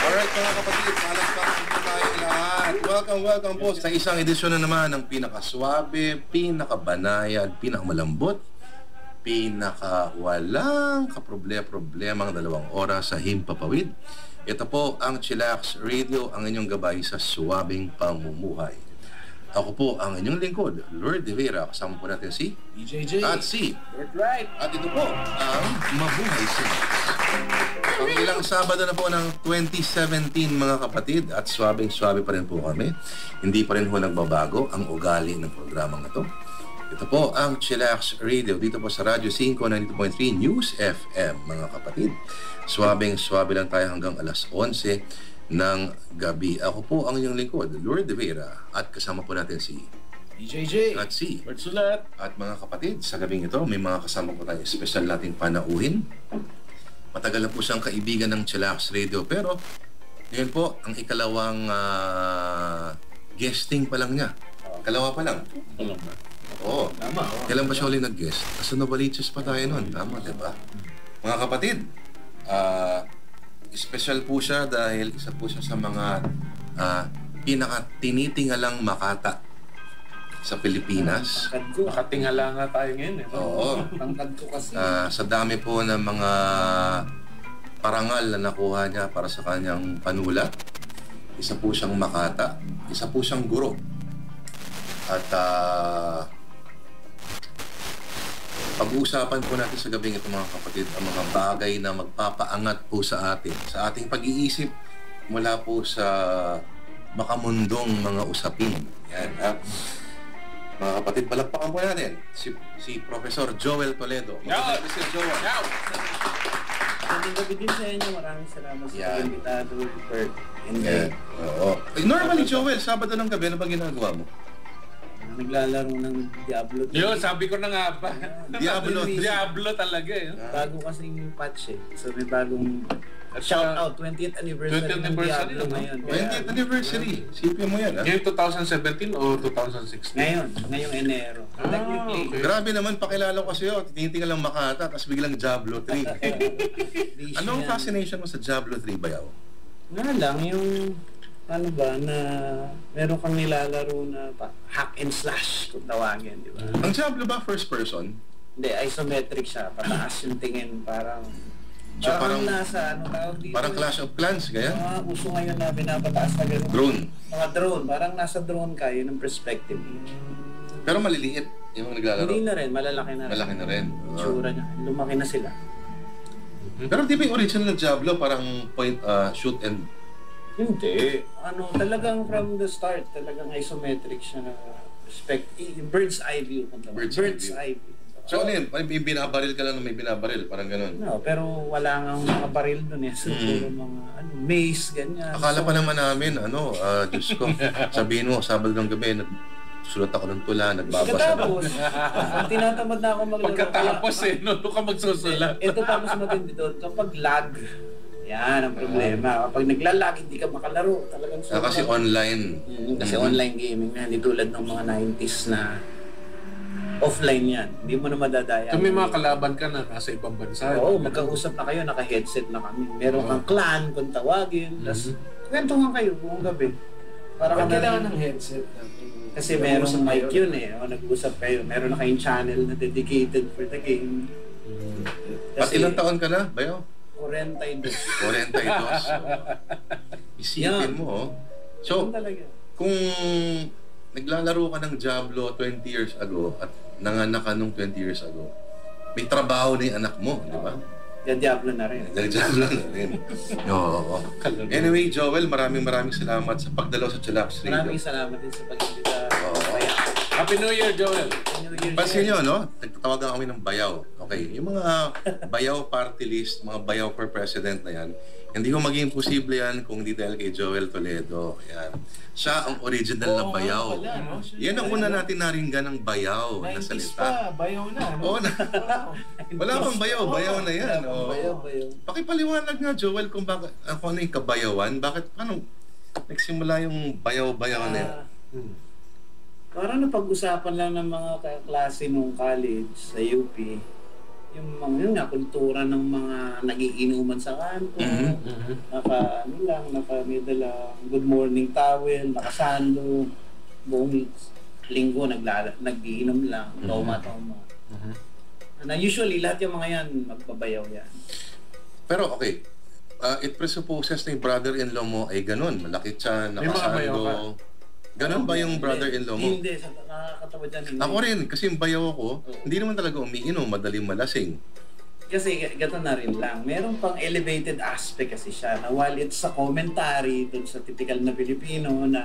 Alright mga kapatid, palakpakan po tayo lahat. Welcome po sa isang edisyon na naman ng pinakaswabe, pinakabanayad, pinakamalambot, pinakawalang kaproblema-problemang 2 oras sa Himpapawid. Ito po ang Chillax Radio, ang inyong gabay sa suwabing pamumuhay. Ako po ang inyong lingkod, Lord De Vera. Kasama po natin si EJJ at si Birthright. At ito po ang Mabuhay Singers. Ang ilang Sabado na po ng 2017 mga kapatid, at swabing-swabe pa rin po kami. Hindi pa rin po nagbabago ang ugali ng programang ito. Ito po ang Chillax Radio dito po sa Radyo 5 92.3 News FM mga kapatid. Swabing-swabe lang tayo hanggang alas 11 ng gabi. Ako po ang inyong lingkod, Lord De Vera, at kasama po natin si EJJ at si Bertsulat. At mga kapatid, sa gabing ito, may mga kasama po tayo special nating panauhin. Matagal na po siyang kaibigan ng Chillax Radio, pero ngayon po, ang ikalawang guesting pa lang niya. Kalawa pa lang. Alam ba? Oo. Tama. Kailan ba siya ulit nag-guest? Sa Novaliches pa tayo nun. Tama, diba? Mga kapatid, special po siya dahil isa po siya sa mga pinaka-tinitingalang makata sa Pilipinas. Nakatingala nga tayo ngayon eh. Oo. Tangkad ko kasi. Sa dami po ng mga parangal na nakuha niya para sa kanyang panulat, isa po siyang makata, isa po siyang guro. At pag-uusapan po natin sa gabing ito mga kapatid ang mga bagay na magpapaangat po sa atin, sa ating pag-iisip mula po sa makamundong mga usapin. Yan, mga kapatid, palakpakan po natin si Professor Joel Toledo. Professor Joel. Magandang gabi din sa inyo. Maraming salamat sa pag-imbitado, Bert. Oo. Normally, Joel, Sabado ng gabi, ano ba ginagawa mo? Naglalaro ng Diablo 3. Yun, sabi ko na nga ba. Diablo talaga eh. Bago kasing patch eh. So may bagong shout out, 20th anniversary ng Diablo ngayon. 20th anniversary. Sipin mo yan, ha? Ngayon 2017 o 2016? Ngayong Enero. Technically. Grabe naman, pakilala ko kasi tinitingnan lang Makata, tapos biglang Diablo 3. Anong fascination mo sa Diablo 3, Bayaw? Nga lang, yung ano ba, na meron kang nilalaro na hack and slash kung tawagin, di ba? Ang Diablo ba first person? Hindi, isometric siya. Pataas yung tingin, parang nasa, ano tawag dito? Parang Clash of Clans, kaya? Mga uso ngayon na pinapataas na gano'n. Drone. Mga drone, parang nasa drone ka, yun ang perspective. Pero maliliit yung naglalaro. Hindi na rin, malalaki na rin. Malaki na rin. Tsura niya, lumaki na sila. Pero di ba yung original na Diablo parang point, shoot and... Hindi. Ano, talagang from the start, talagang isometric siya na bird's eye view. Bird's eye view. So ano yun? May binabaril ka lang na may binabaril, parang ganun. No, pero wala nga mga baril doon eh. So, puro mga maze, ganyan. Akala pa naman namin, Diyos ko, sabihin mo, Sabado ng gabi, sulat ako ng tula, nagbabasa. Pagkatapos, tinatamad na ako maglaro. Pagkatapos doon ka magsusulat. Ito pa mas matindi doon, kapag lag, yan ang problema. Kapag naglalag, hindi ka makalaro. Talagang kasi online. Kasi online gaming na, hindi tulad ng mga 90s na offline yan. Hindi mo na madadaya. So may mga kalaban ka na nasa ibang bansa. Oo, magkausap na kayo, naka-headset na kami. Meron kang clan kung tawagin. Tapos, kwentuhan kayo buong gabi. Para kailangan ng headset. Kasi merong mic yun eh. O, nag-usap kayo. Meron na kayong channel na dedicated for the game. At ilang taon ka na, Bayo? 42. 42. Isipin mo, So, kung naglalaro ka ng Diablo 20 years ago at nanganak ka nung 20 years ago, may trabaho na yung anak mo, di ba? Diablo na rin. Diablo na rin. Oo. Anyway, Joel, maraming salamat sa pagdalaw sa Chillax Radio. Maraming salamat din sa pag-imbita. Happy New Year, Joel! Pansin nyo, no? Nagtatawagan kami ng bayaw. Okay, yung mga bayaw party list, mga bayaw for president na yan, hindi ko maging posible yan kung hindi dahil kay Joel Toledo. Yan. Siya ang original na bayaw. Yan ang una natin naringgan ng bayaw na salita. Bayaw na. Oo na. Wala pang bayaw, bayaw na yan. Bayaw. Pakipaliwanag nga, Joel, kung bakit, ano yung kabayawan, bakit, nagsimula yung bayaw-bayaw na yan? Parang napag-usapan lang ng mga kaklase nung college sa UP, yung mga kultura ng mga nagiinuman sa kanto, may dalang good morning towel, nakasando, buong linggo nag-iinom lang, toma. Na usually, lahat yung mga yan, magbabayaw yan. Pero okay, it presupposes na yung brother-in-law mo ay ganun, malaki siya, nakasando. Ganon ba yung brother-in-law mo? Hindi, nakakatawa dyan. Hindi. Ako rin, kasi yung bayaw ako, hindi naman talaga umiinom, madaling malasing. Kasi gato na rin lang. Meron pang elevated aspect kasi siya na while it's sa commentary dun sa typical na Pilipino na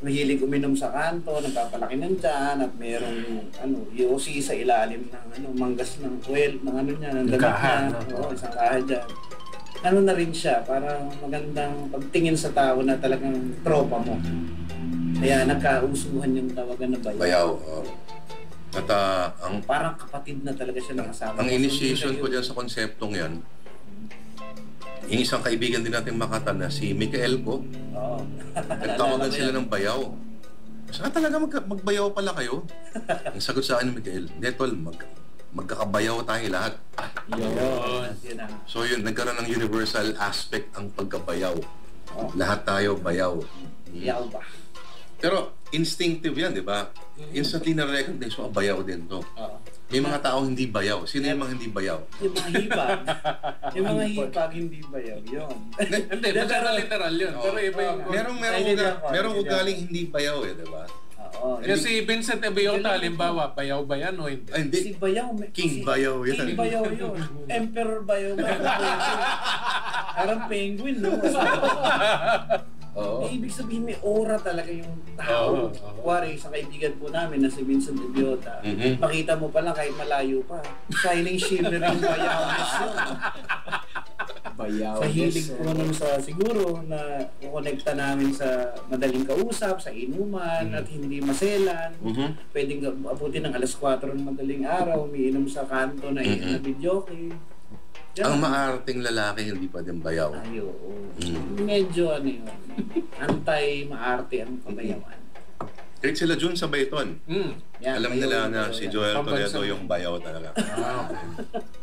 mahilig uminom sa kanto, nagpapalaki ng tiyan, at merong yosi sa ilalim ng manggas ng oil, ng niya, ng damit niya. Oo, isang kaha dyan. Na rin siya, parang magandang pagtingin sa tao na talagang tropa mo. Kaya nagkausuhan yung tawagan na bayaw. Bayaw. At parang kapatid na talaga siya nakasama. Ang initiation ko dyan sa konseptong yan, yung isang kaibigan din natin Makata na si Mikael ko, nagtawagan sila ng bayaw. Saka talaga magbayaw pala kayo? Ang sagot sa akin ni Mikael, hindi tol, magkakabayaw tayo lahat. So yun, nagkaroon ng universal aspect ang pagkabayaw. Lahat tayo bayaw. Bayaw ba? Pero instinctive yan, di ba? Instantly na-recognize mo, bayaw din to. May mga taong hindi bayaw. Sino yung mga hindi bayaw? Yung mga hipag. Yung mga hipag hindi bayaw. Yun. Hindi, literal yun. Pero iba yung... Merong ugaling hindi bayaw di ba? Yung si Vincent Ebiota, halimbawa, bayaw ba yan o hindi? Ay, hindi. Si Bayaw. King Bayaw yan. King Bayaw yun. Emperor Bayaw. Parang penguin, no? Ibig sabihin may aura talaga yung tao. Kuwari, sa kaibigan po namin na si Vincent Ebiota, makita mo pa lang kahit malayo pa. Shining shimmering bayawnes yun. Sa hilig po nun sa siguro na kukonekta namin sa madaling kausap, sa inuman, at hindi maselan. Pwedeng abutin ng alas 4 ng madaling araw, umiinom sa kanto na videoke. Ang maarting lalaki hindi pa din bayaw. Ay, oo. Medyo yun. Anti-maarte ang kabayawan. Kahit sila Jun sa Bayton. Alam nila na si Joel Toledo yung bayaw talaga.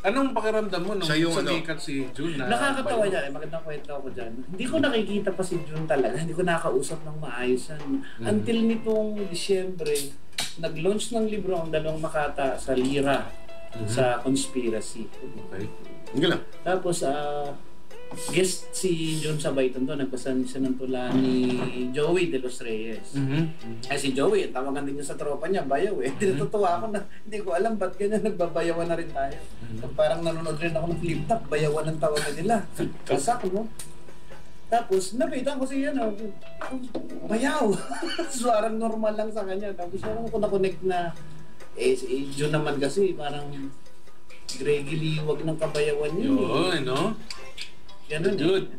Anong pakiramdam mo nung sumikat si Jun na nakakatawa yan. Magandang kwento ako dyan. Hindi ko nakikita pa si Jun talaga. Hindi ko nakausap ng maayos yan. Until nitong Disyembre, nag-launch ng libro ang dalawang Makata sa Lira sa Conspiracy. Okay. Hindi lang. Tapos, guest si John Sabayton doon, nagpasan siya ng tula ni Joey De Los Reyes. Si Joey, tawagan din niya sa tropa niya, bayaw eh. Tinutuwa ako na, hindi ko alam ba't ganyan, nagbabayawan na rin tayo. Parang nanonood rin ako ng flip top, bayawan ang tawagan nila. Kasak, no? Tapos, napitan ko siya, bayaw. Suarang normal lang sa kanya. Tapos, parang ko na-connect na, si John naman kasi, parang Greggy Liwag ng kabayawan yun. Yun, no? Ganun Dude.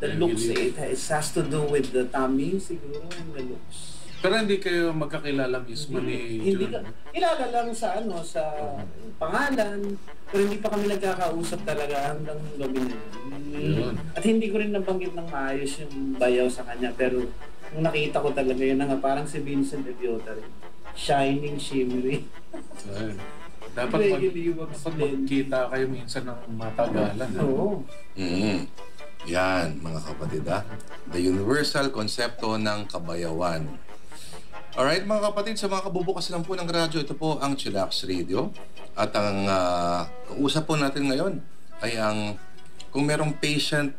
The looks, it has to do with the tummy siguro, the looks. Pero hindi kayo magkakilala mismo ni Hindi Jun? kilala lang sa sa pangalan, pero hindi pa kami nagkakausap talaga hanggang gabi na yun. At hindi ko rin nabanggit ng maayos yung bayaw sa kanya, pero nung nakita ko talaga yun nga, parang si Vincent Ebiota rin. Shining, shimmery. Dapat magkita kayo minsan ng matagalan. Oo. Yan, mga kapatid The universal konsepto ng kabayawan. Alright, mga kapatid, sa mga kabubukas lang po ng radyo, ito po ang Chillax Radio. At ang kausap po natin ngayon ay kung merong patient,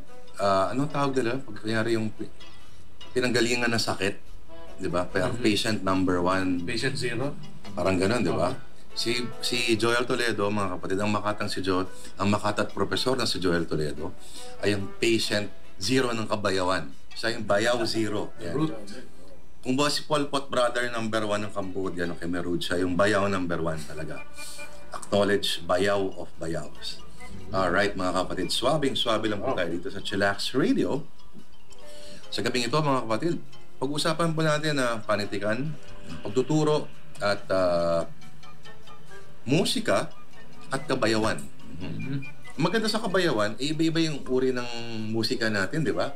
anong tawag nila? Pag kanyari yung pinanggalingan na sakit, di ba? Patient number 1. Patient 0? Parang ganun, di ba? Si Joel Toledo, mga kapatid, ang makatat profesor na si Joel Toledo ay ang patient zero ng Kabayawan. Siya yung bayaw zero. Yan. Kung ba si Pol Pot brother number 1 ng Cambodia, no, Khmer Rouge, siya yung bayaw number 1 talaga. Acknowledge bayaw of bayaws. Alright, mga kapatid, swabing-swabe lang po tayo dito sa Chillax Radio. Sa gabing ito, mga kapatid, pag-usapan po natin na panitikan, pagtuturo at musika at kabayawan. Maganda sa kabayawan, iba-iba yung uri ng musika natin, di ba?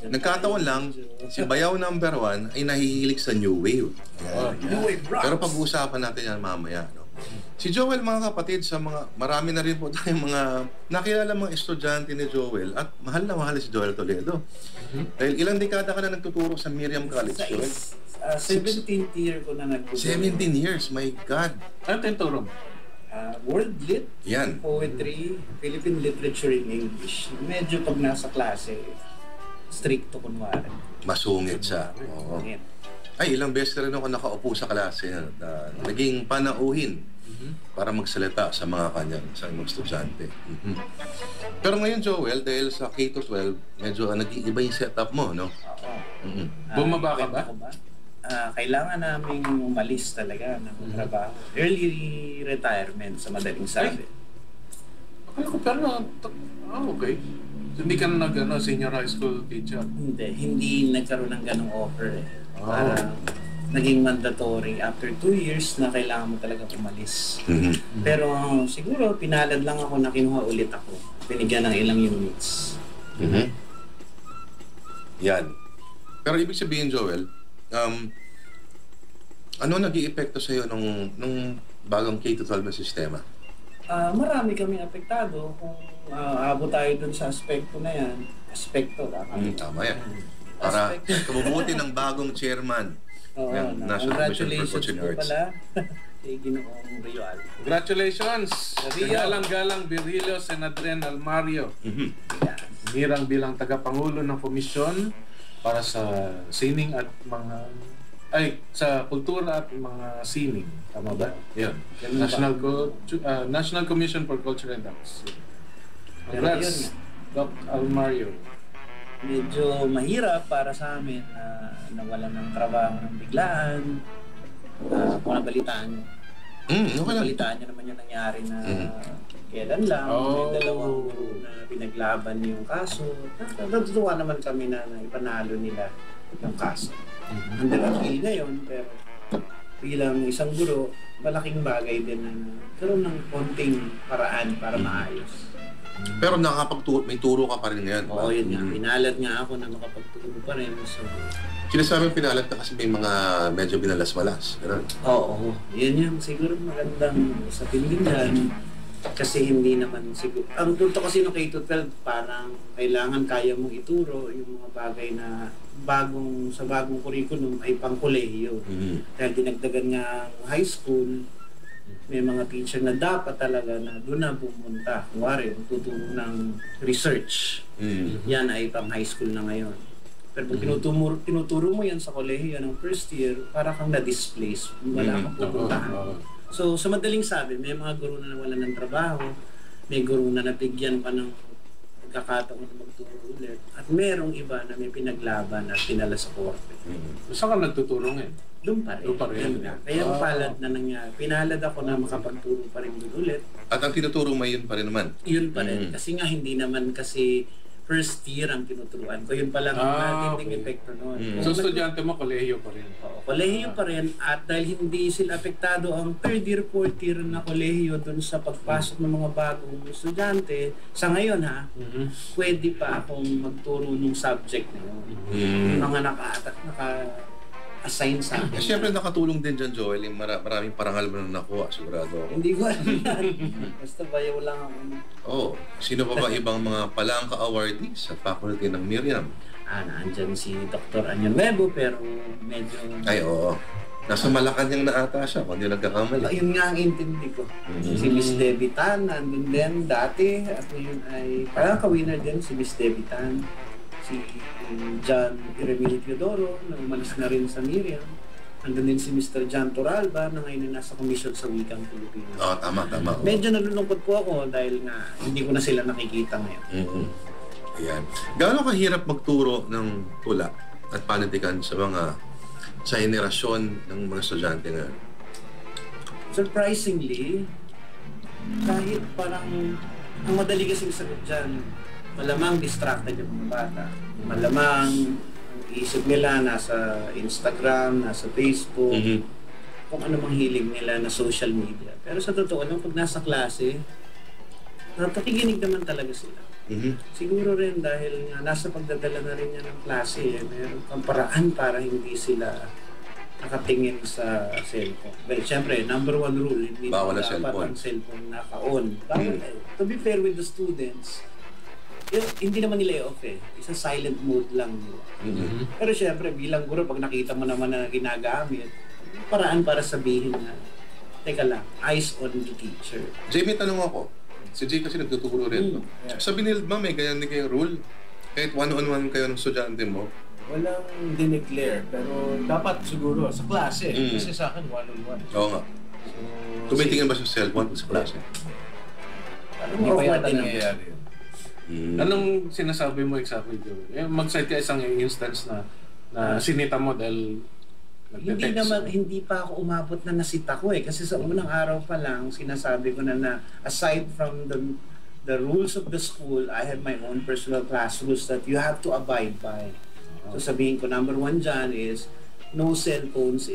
Nagkataon lang, si bayaw number 1 ay nahihilig sa New Wave. New Wave rocks. Pero pag-uusapan natin yan mamaya. No? Si Joel, mga kapatid, marami na rin po tayong mga nakilala mga estudyante ni Joel at mahal na mahal si Joel Toledo. Dahil ilang dekada ka na nagtuturo sa Miriam College, Joel? 17th year ko na nagtuturo. 17 years, my God. Ano tinturo? World Lit, Yan. Poetry, Philippine Literature in English. Medyo pag nasa klase, stricto kunwari. Masungit siya. Oo. Ay, ilang beses na rin ako nakaupo sa klase. Naging panauhin para magsalita sa mga mga estudyante. Pero ngayon, Joel, dahil sa K-12, medyo nag-iiba yung setup mo, no? Bumaba ka ba? Kailangan naming umalis talaga ng trabaho. Early retirement sa madaling sabi. Akala ko pero okay. Hindi ka na senior high school teacher? Hindi nagkaroon ng ganong offer eh. Parang naging mandatory after 2 years na kailangan mo talaga umalis. Pero siguro pinalad lang ako na kinuha ulit ako. Binigyan ng ilang units. Yan. Pero ibig sabihin, Joel, ano nag-i-epekto sa'yo nung bagong K-12 na sistema? Marami kami apektado kung abot tayo dun sa aspekto na yan. Aspekto, tama yan. Para kabubuti ng bagong chairman ng National Commission for Culture and Arts. Congratulations po pala kay Ginoong Rio Alto. Congratulations! Galang-galang Virilio Senadren Almario. Bilang tagapangulo ng komisyon para sa sining at sa kultura at mga sining. Tama ba? Yan. National Commission for Culture and Arts. Congrats, Doc Almario. Medyo mahirap para sa amin na nawalan ng trabaho ng biglaan. Kung nabalitaan nyo. Nabalitaan nyo naman yung nangyari na kailan lang. May dalawang guru na pinaglaban yung kaso. Natutuwa naman kami na ipanalo nila yung kaso. Under appeal ngayon, pero bilang isang guro, malaking bagay din na karoon ng konting paraan para maayos. Pero may turo ka pa rin ngayon. Oo, yun nga. Pinalad nga ako na makapagturo pa rin. So, sinasabing pinalad ka kasi may mga medyo binalas-balas. Oo. Yun yung siguro magandang sa din dyan. Kasi hindi naman siguro. Ang punto kasi ng K-12, parang kailangan kaya mong ituro yung mga bagay na sa bagong curriculum ay pang kolehiyo. Dahil dinagdagan nga ang high school, may mga teacher na dapat talaga na doon na pumunta. Kuwari, tuturo ng research. Yan ay pang high school na ngayon. Pero kung tinuturo mo yan sa kolehiyo ng first year, para kang na-displace. Wala kang pupuntahan. So, sa madaling sabi, may mga guru na nawalan ng trabaho, may guru na nabigyan pa ng pagkakataon na magturo ulit, at merong iba na may pinaglaban at pinala sa korte. Saan ka nagtuturo ngayon? Doon pa rin. Kaya palad na nangyari. Pinalad ako na makapagturo pa rin doon ulit. At ang tinuturo mo yun pa rin naman? Yun pa rin. Kasi nga hindi naman kasi first year ang tinuturuan ko. Yun pa lang ang matinding epekto noon. So, estudyante mo, kolehiyo pa rin? Oo, kolehiyo pa rin. At dahil hindi sila apektado ang third year, fourth year na kolehiyo doon sa pagpasok ng mga bagong estudyante, sa ngayon pwede pa akong magturo ng subject na yun. Yung mga naka-assign sa akin. Siyempre nakatulong din dyan, Joel, yung maraming parangal mo na nakuha, sigurado ako. Hindi ko alam yan. Basta bayaw lang ako. Sino pa ba ibang mga palangka awardees sa faculty ng Miriam? Naandyan si Dr. Anyon Webo, pero medyo... Ay, oo. Nasa Malacanang na ata siya, kung hindi nagkakamali. Yun nga ang intindi ko. Si Miss Debbie Tan, nandun din dati, at ngayon ay parang ka-winner din si Miss Debbie Tan. Si John Iremilio Teodoro, na umalis na rin sa Miriam. Nandun din si Mr. John Toralba na ngayon ay nasa komisyon sa Wikang Pilipino. Oo, tama. Medyo nalulungkot po ako dahil nga hindi ko na sila nakikita ngayon. Ayan. Gaano kahirap magturo ng tula at panitikan sa henerasyon ng mga estudyante ngayon? Surprisingly, kahit parang ang madali kasing sagot dyan, malamang distracted yung mga bata. Malamang ang isip nila nasa Instagram, nasa Facebook, kung ano mang hilig nila na social media. Pero sa totoo lang, pag nasa klase, nakikinig naman talaga sila. Siguro rin dahil nga nasa pagdadala na rin yan ng klase, mayroon kang paraan para hindi sila nakatingin sa cellphone. Well, syempre, number one rule, hindi bawal na dapat ang cellphone naka-on. To be fair with the students, hindi naman nila i-off Isa silent mode lang nila. Pero syempre, bilang guro, pag nakita mo naman na ginagamit, paraan para sabihin na, teka lang, eyes on the teacher. Jay, may tanong ako. Si Jay kasi nagtuturo rin. Sa Binild ba, may ganyan din kayong rule? Kahit one-on-one kayo ng estudyante mo? Walang dineclare, pero dapat siguro sa klase. Kasi sa akin, one-on-one. Oo nga. Tumitingin ba sa cellphone sa klase? Hindi pa yata nangyayari yun. Anong sinasabi mo exactly, Joe? Mag-cite ka isang instance na sinita mo dahil hindi pa ako umabot na nasita ko kasi sa unang araw pa lang sinasabi ko na aside from the rules of the school, I have my own personal class rules that you have to abide by. So sabihin ko, number one dyan is no cell phones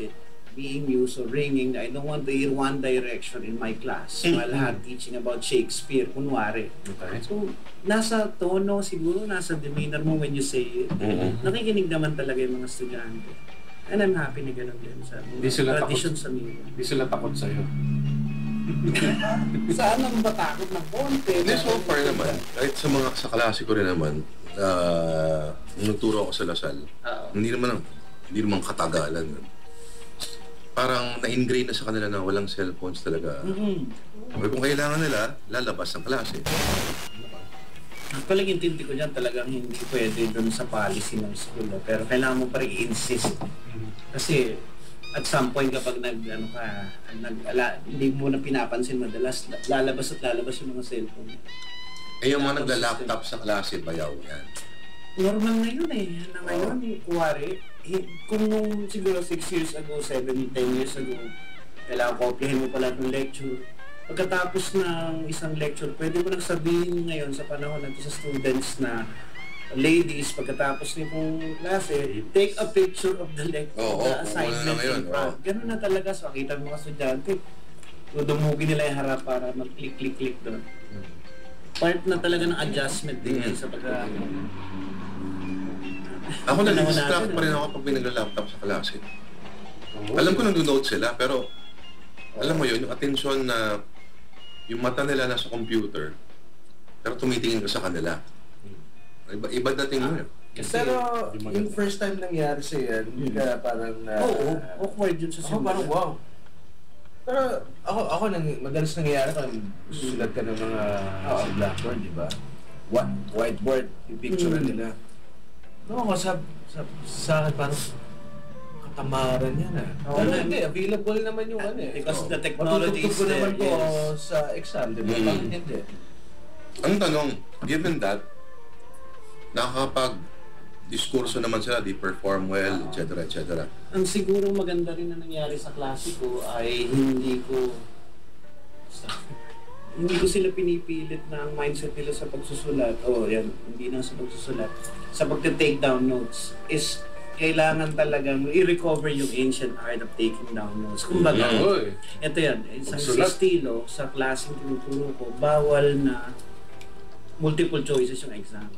being used or ringing. I don't want to hear one direction in my class while teaching about Shakespeare, kunwari. So nasa tono siguro, nasa demeanor mo when you say it. Nakikinig naman talaga yung mga estudyante. And I'm happy na gano'n din sa tradition sa Milo. Hindi sila takot sa'yo. Saan ang matakot ng konti? Hindi, so far naman, kahit sa klase ko rin naman, nagturo ako sa Lasal, hindi naman katagalan. Parang na-ingrain na sa kanila na walang cellphones talaga. Kung kailangan nila, lalabas ng klase. Palang intindi ko dyan, talagang hindi pwede doon sa policy ng school. Pero kailangan mo pa rin i-insist. Kasi at some point kapag hindi mo na pinapansin madalas, lalabas yung mga cellphone. Yung mga nagla-laptop sa klase, bayaw yan. Normal na yun na ngayon, kuwari, kung nung siguro 6 years ago, 7, 10 years ago, kailangan kopyahin mo pala ng lecture. Pagkatapos ng isang lecture, pwede mo nang sabihin ngayon sa panahon natin sa students na ladies, pagkatapos nitong klase, take a picture of the lecture, the assignment. Ganun na talaga. So, makita mo mga estudyante, dudumugin nila yung harap para mag-click-click-click doon. Part na talaga ng adjustment din yan sa pag-aaral. Ako na-distract pa rin ako pag may nagla-laptop sa klase. Alam ko nag-note sila, pero alam mo yun, yung atensyon na yung mata nila nasa computer, pero tumitingin ka sa kanila. Iba dating yun. Pero yung first time nangyari sa'yo, hindi ka parang awkward yun sa simula. Parang wow. Pero ako madalas nangyayari kung sulat ka ng mga sa blackboard, di ba? Whiteboard, yung picture nila. No, sa akin parang katamaran yan hindi, available naman yung Because the technology is there. Naman ko sa exam, di ba? Bakit hindi? Ang tanong, given that, nakakapag-diskurso naman sila, they perform well, etc. etc. Ang siguro maganda rin na nangyari sa klase ko ay hindi ko sila pinipilit na ang mindset nila sa pagsusulat. Hindi na sa pagsusulat. Sa pagte-take down notes is kailangan talagang i-recover yung ancient art of taking down notes. Kumbaga, ito yan, isang estilo sa klaseng tinuturo ko, bawal na multiple choices yung exam.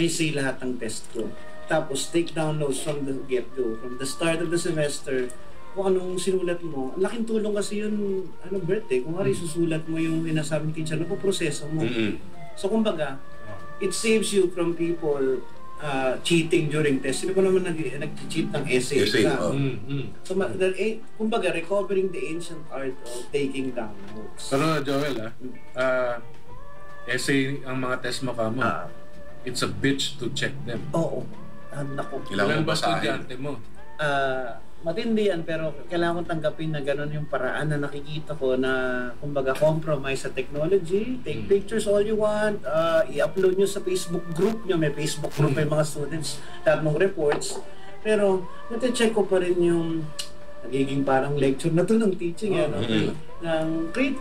I say lahat ng test ko. Tapos take down notes from the get-go. From the start of the semester, kung anong sinulat mo, laking tulong kasi yun, Bert kung susulat mo yung inasabi ng teacher, napoproseso mo. So kumbaga, it saves you from people cheating during test. Sino ko naman nag-cheat ng essay exam? So kumbaga, recovering the ancient art of taking down notes. Pero Joel, essay ang mga test mo kamo. It's a bitch to check them. Oo. Naku. Kailangan ba estudyante mo? matindi yan, pero kailangan kong tanggapin na gano'n yung paraan na nakikita ko na, kumbaga, compromise sa technology, take pictures all you want, i-upload nyo sa Facebook group nyo, may Facebook group may mga students, lahat ng reports, pero nati-check ko pa rin yung nagiging parang lecture na to ng teaching,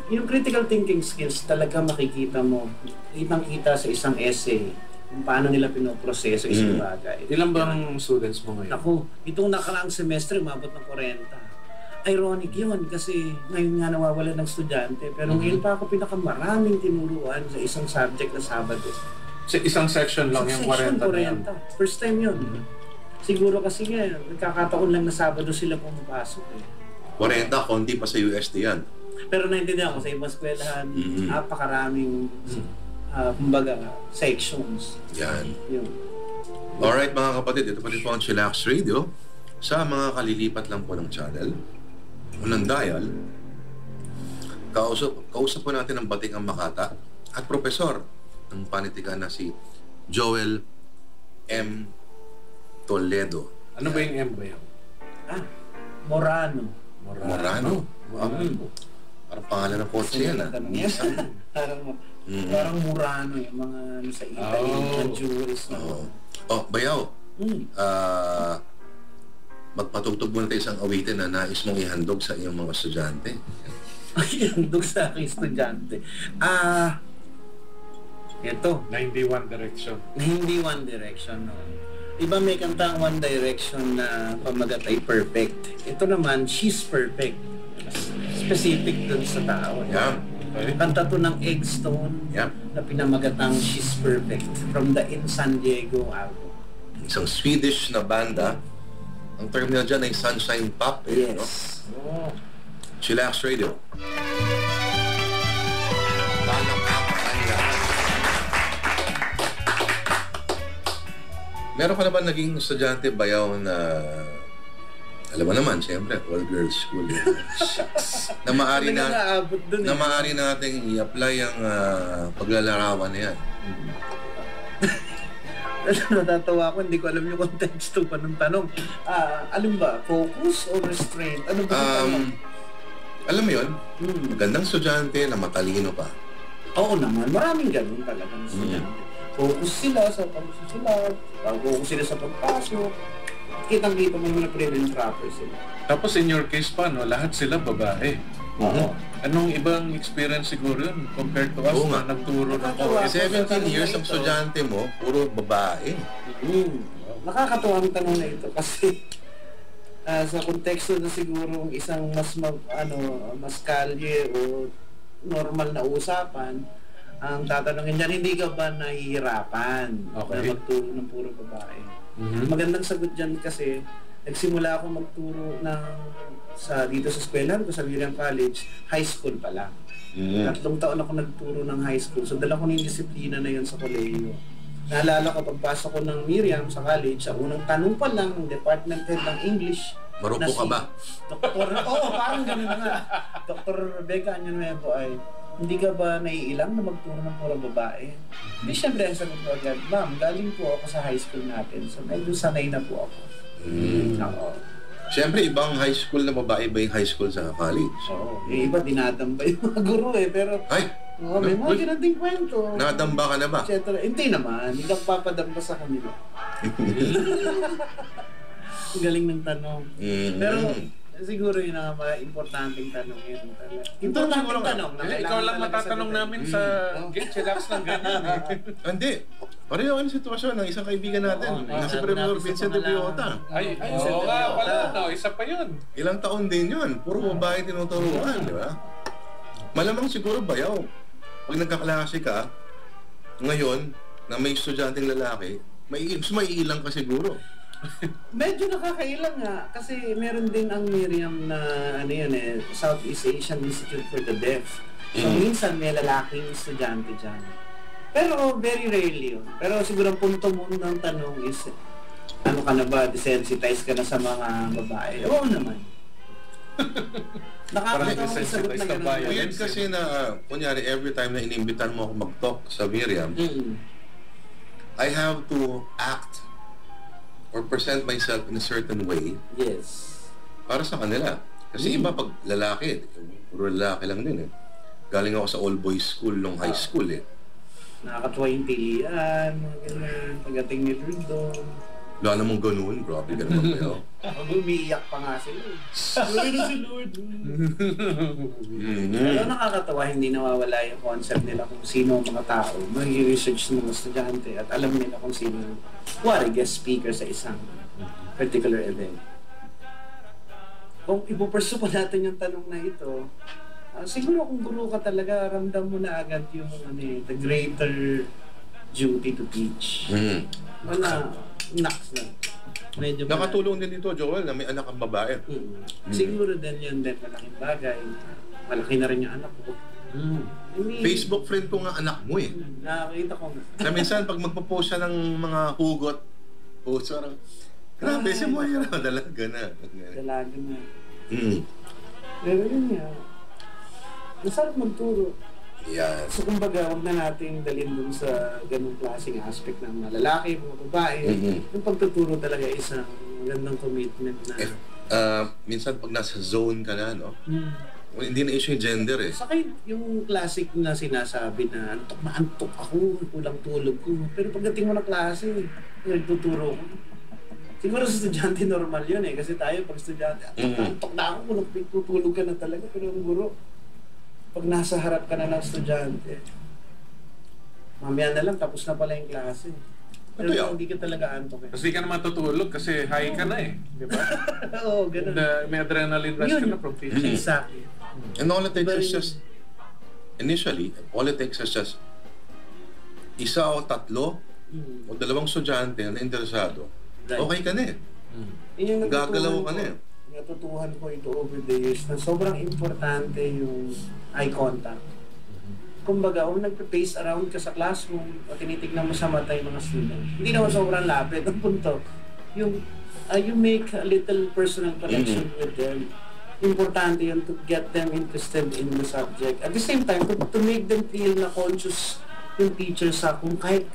yung critical thinking skills talaga makikita mo, kitang-kita sa isang essay, kung paano nila pinoproseso isang bagay. Ilan bang students mo ngayon? Ako, itong nakaraang semestre, umabot ng 40. Ironic yun kasi ngayon nga nawawala ng estudyante. Pero ngayon pa ako pinakamaraming tinuruan sa isang subject na Sabado. Sa isang section lang yung 40 na yan? First time yun. Siguro kasi nga, nagkakataon lang na Sabado sila pumapasok. 40, konti pa sa UST yan. Pero naintindihan ko sa ibang eskwelahan, napakaraming kumbaga, sections. Yan. Yun. Alright mga kapatid, ito pa rin po ang Chillax Radio. Sa mga kalilipat lang po ng channel, unang dial, kausap po natin ang Batik ang Makata at profesor ng panitikan na si Joel M. Toledo. Ano ba yung M ba yun? Morano. Wow. Parang pangalan ng kotse yan Parang Murano yung mga sa Italy, mga jurist na. Bayaw. Magpatugtog muna tayo isang awitin na nais mong ihandog sa iyong mga estudyante. Ihandog sa aking estudyante. Ito. Hindi One Direction. Hindi One Direction, no. Iba may kanta ang One Direction na pamagat ay perfect. Ito naman, she's perfect. Specific dun sa tao. Yeah. Kanta to ng Eggstone na pinamagatang She's Perfect from the In San Diego album. Isang Swedish na banda. Ang term nila dyan ay Sunshine Pop. Yes. No? Chillax Radio. Meron ka naman naging estudyante bayaw na alam mo naman, siyempre, all-girls school. Na maaari nating i-apply ang paglalarawan na yan. Natatawa ako, hindi ko alam yung context pa ng tanong. Alam ba, focus or restraint? Ano ba yung tanong? Alam mo yun, magandang estudyante na matalino pa. Oo naman, maraming ganun talaga ng estudyante. Focus sila sa pagsusulat, focus sila sa pagpasok. Kitang-kita mo yung prim and proper sila. Tapos in your case pa, no, lahat sila babae. Anong ibang experience siguro yun compared to us na nagturo ng 17 years ang estudyante mo, puro babae. Nakakatuwa ang tanong na ito kasi sa konteksto na siguro isang mas kalye o normal na usapan, ang tatanungin dyan, hindi ka ba nahihirapan na magturo ng puro babae? Magandang sagot dyan kasi nagsimula ako magturo dito sa eskwelahan ko sa Miriam College, high school pa lang. 3 taon ako nagturo ng high school. So dala ko ng disiplina na yun sa kolehiyo. Naalala ko pagpasok ko ng Miriam sa college, ang unang tanong pa lang ng department head ng English. Marupok ka ba? Parang ganun nga. Dr. Rebecca Anyonuevo ay, hindi ka ba naiilang na magturo ng puro babae? Hindi, syempre, ang sagot ko agad, ma'am, galing po ako sa high school natin. So, medyo sanay na po ako. Siyempre, ibang high school na babae ba yung high school sa college? Oo. Iba, dinadamba yung mga guro pero... may mga ginanding kwento. Nadamba ka na ba? Hindi naman. Hindi ka papadamba sa kanila. Galing ng tanong. Pero... siguro yun ang mga importanteng tanong yun. Importanteng tanong. Ikaw lang matatanong namin sa Chillax ng ganyan. Hindi. Pareho ang sitwasyon ng isang kaibigan natin. Si Premier Vincent de Biota. Oo nga pala. Isa pa yun. Ilang taon din yun. Puro babae tinuturuan, di ba? Malamang siguro bayaw. Pag nagkaklase ka, ngayon, na may estudyanteng lalaki, may ilang ka siguro. Medyo nakakailang nga kasi meron din ang Miriam na Southeast Asian Institute for the Deaf. So minsan may lalaking estudyante dyan. Pero very rarely yun. Pero siguro ang punto mo ng tanong is, ano ka na ba, desensitize ka na sa mga babae? Oo naman. Nakakatawa na gano'n. Weird kasi na, kunyari, every time na inimbitan mo ako mag-talk sa Miriam, I have to act or present myself in a certain way. Yes. para sa kanila. Kasi iba pag lalaki, puro lalaki lang din eh. Galing ako sa all-boys school nung high school eh. Nakakatuwa yung tilian, mga ganyan, pagdating ni Lord doon. Wala namang ganoon, grabe ganun kayo. Umiiyak pa nga sila. Lord si Lord. Pero nakakatawa, hindi nawawala yung concept nila kung sino ang mga tao. Mag-research ng mga estudyante at alam nila kung sino guest speaker sa isang particular event. Kung ipupursue pa natin yung tanong na ito, siguro kung guru ka talaga, ramdam mo na agad yung the greater duty to teach. Wala, naks na. Medyo nakatulong din dito, Joel, na may anak ang babae. Siguro din yun din, malaking bagay. Malaki na rin yung anak ko. Facebook friend ko nga anak mo eh. Nakakita ko nga. Na minsan, pag magpo-post siya ng mga hugot, parang, grabe si Moira, dalaga na. Dalaga na. Pero yun nga, masarap magturo. Yan. So kumbaga, huwag na natin dalhin dun sa ganung klaseng aspect ng mga lalaki, mga babae. Yung pagtuturo talaga isang magandang commitment na. Minsan pag nasa zone ka na, no? Hindi na issue yung gender eh. Saka yung classic na sinasabi na antok ako, kulang tulog ko. Pero pagdating mo na klase, nagtuturo ko. Siguro sa estudyante normal yun eh. Kasi tayo pag estudyante, antok na ako, kulang tutulog ka na talaga. Pero ang guro, pag nasa harap ka na ng estudyante, mamaya na lang, tapos na pala yung klase. Pero hindi ka talaga antok eh. Kasi di ka naman tutulog kasi high ka na eh. Di ba? Oo, ganun. May adrenaline rush ka na from teaching. Exactly. And all it takes is just, initially, all it takes is just isa o tatlo o dalawang estudyante na interesado. Okay ka na eh. Gagalaw ka na eh. Natutuhan ko ito over the years na sobrang importante yung eye contact. Kumbaga, kung nagpe-pace around ka sa classroom o tinitignan mo sa mata yung mga student, hindi naman sobrang lapit. Ang punto, yung you make a little personal connection with them. Importante yun to get them interested in the subject. At the same time, to make them feel na conscious yung teacher sa kung kahit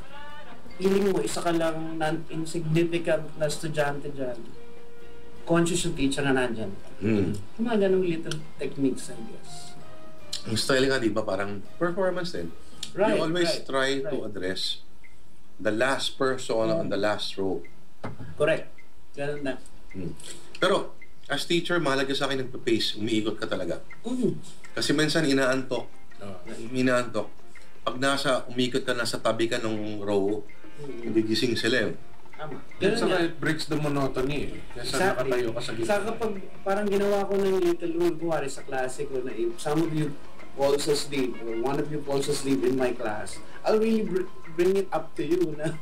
feeling mo, isa ka lang insignificant na estudyante dyan, conscious yung teacher na nandyan. Yung mga ganong little techniques, I guess. Ang style nga, di ba, parang performance din. Right, You always try to address the last person on the last row. Correct. Ganun na. Pero, as teacher, mahalaga sa akin nagpa-pace, umiikot ka talaga. Kasi minsan inaantok. Pag umikot ka, nasa tabi ka ng row, hindi gising sila eh. Tama. Saka it breaks the monotony eh. Kaya nakatayo ka sa gitna. Saka pag parang ginawa ko ng little rule, kuwari sa klase ko na if some of you falls asleep or one of you falls asleep in my class, I'll really bring it up to you na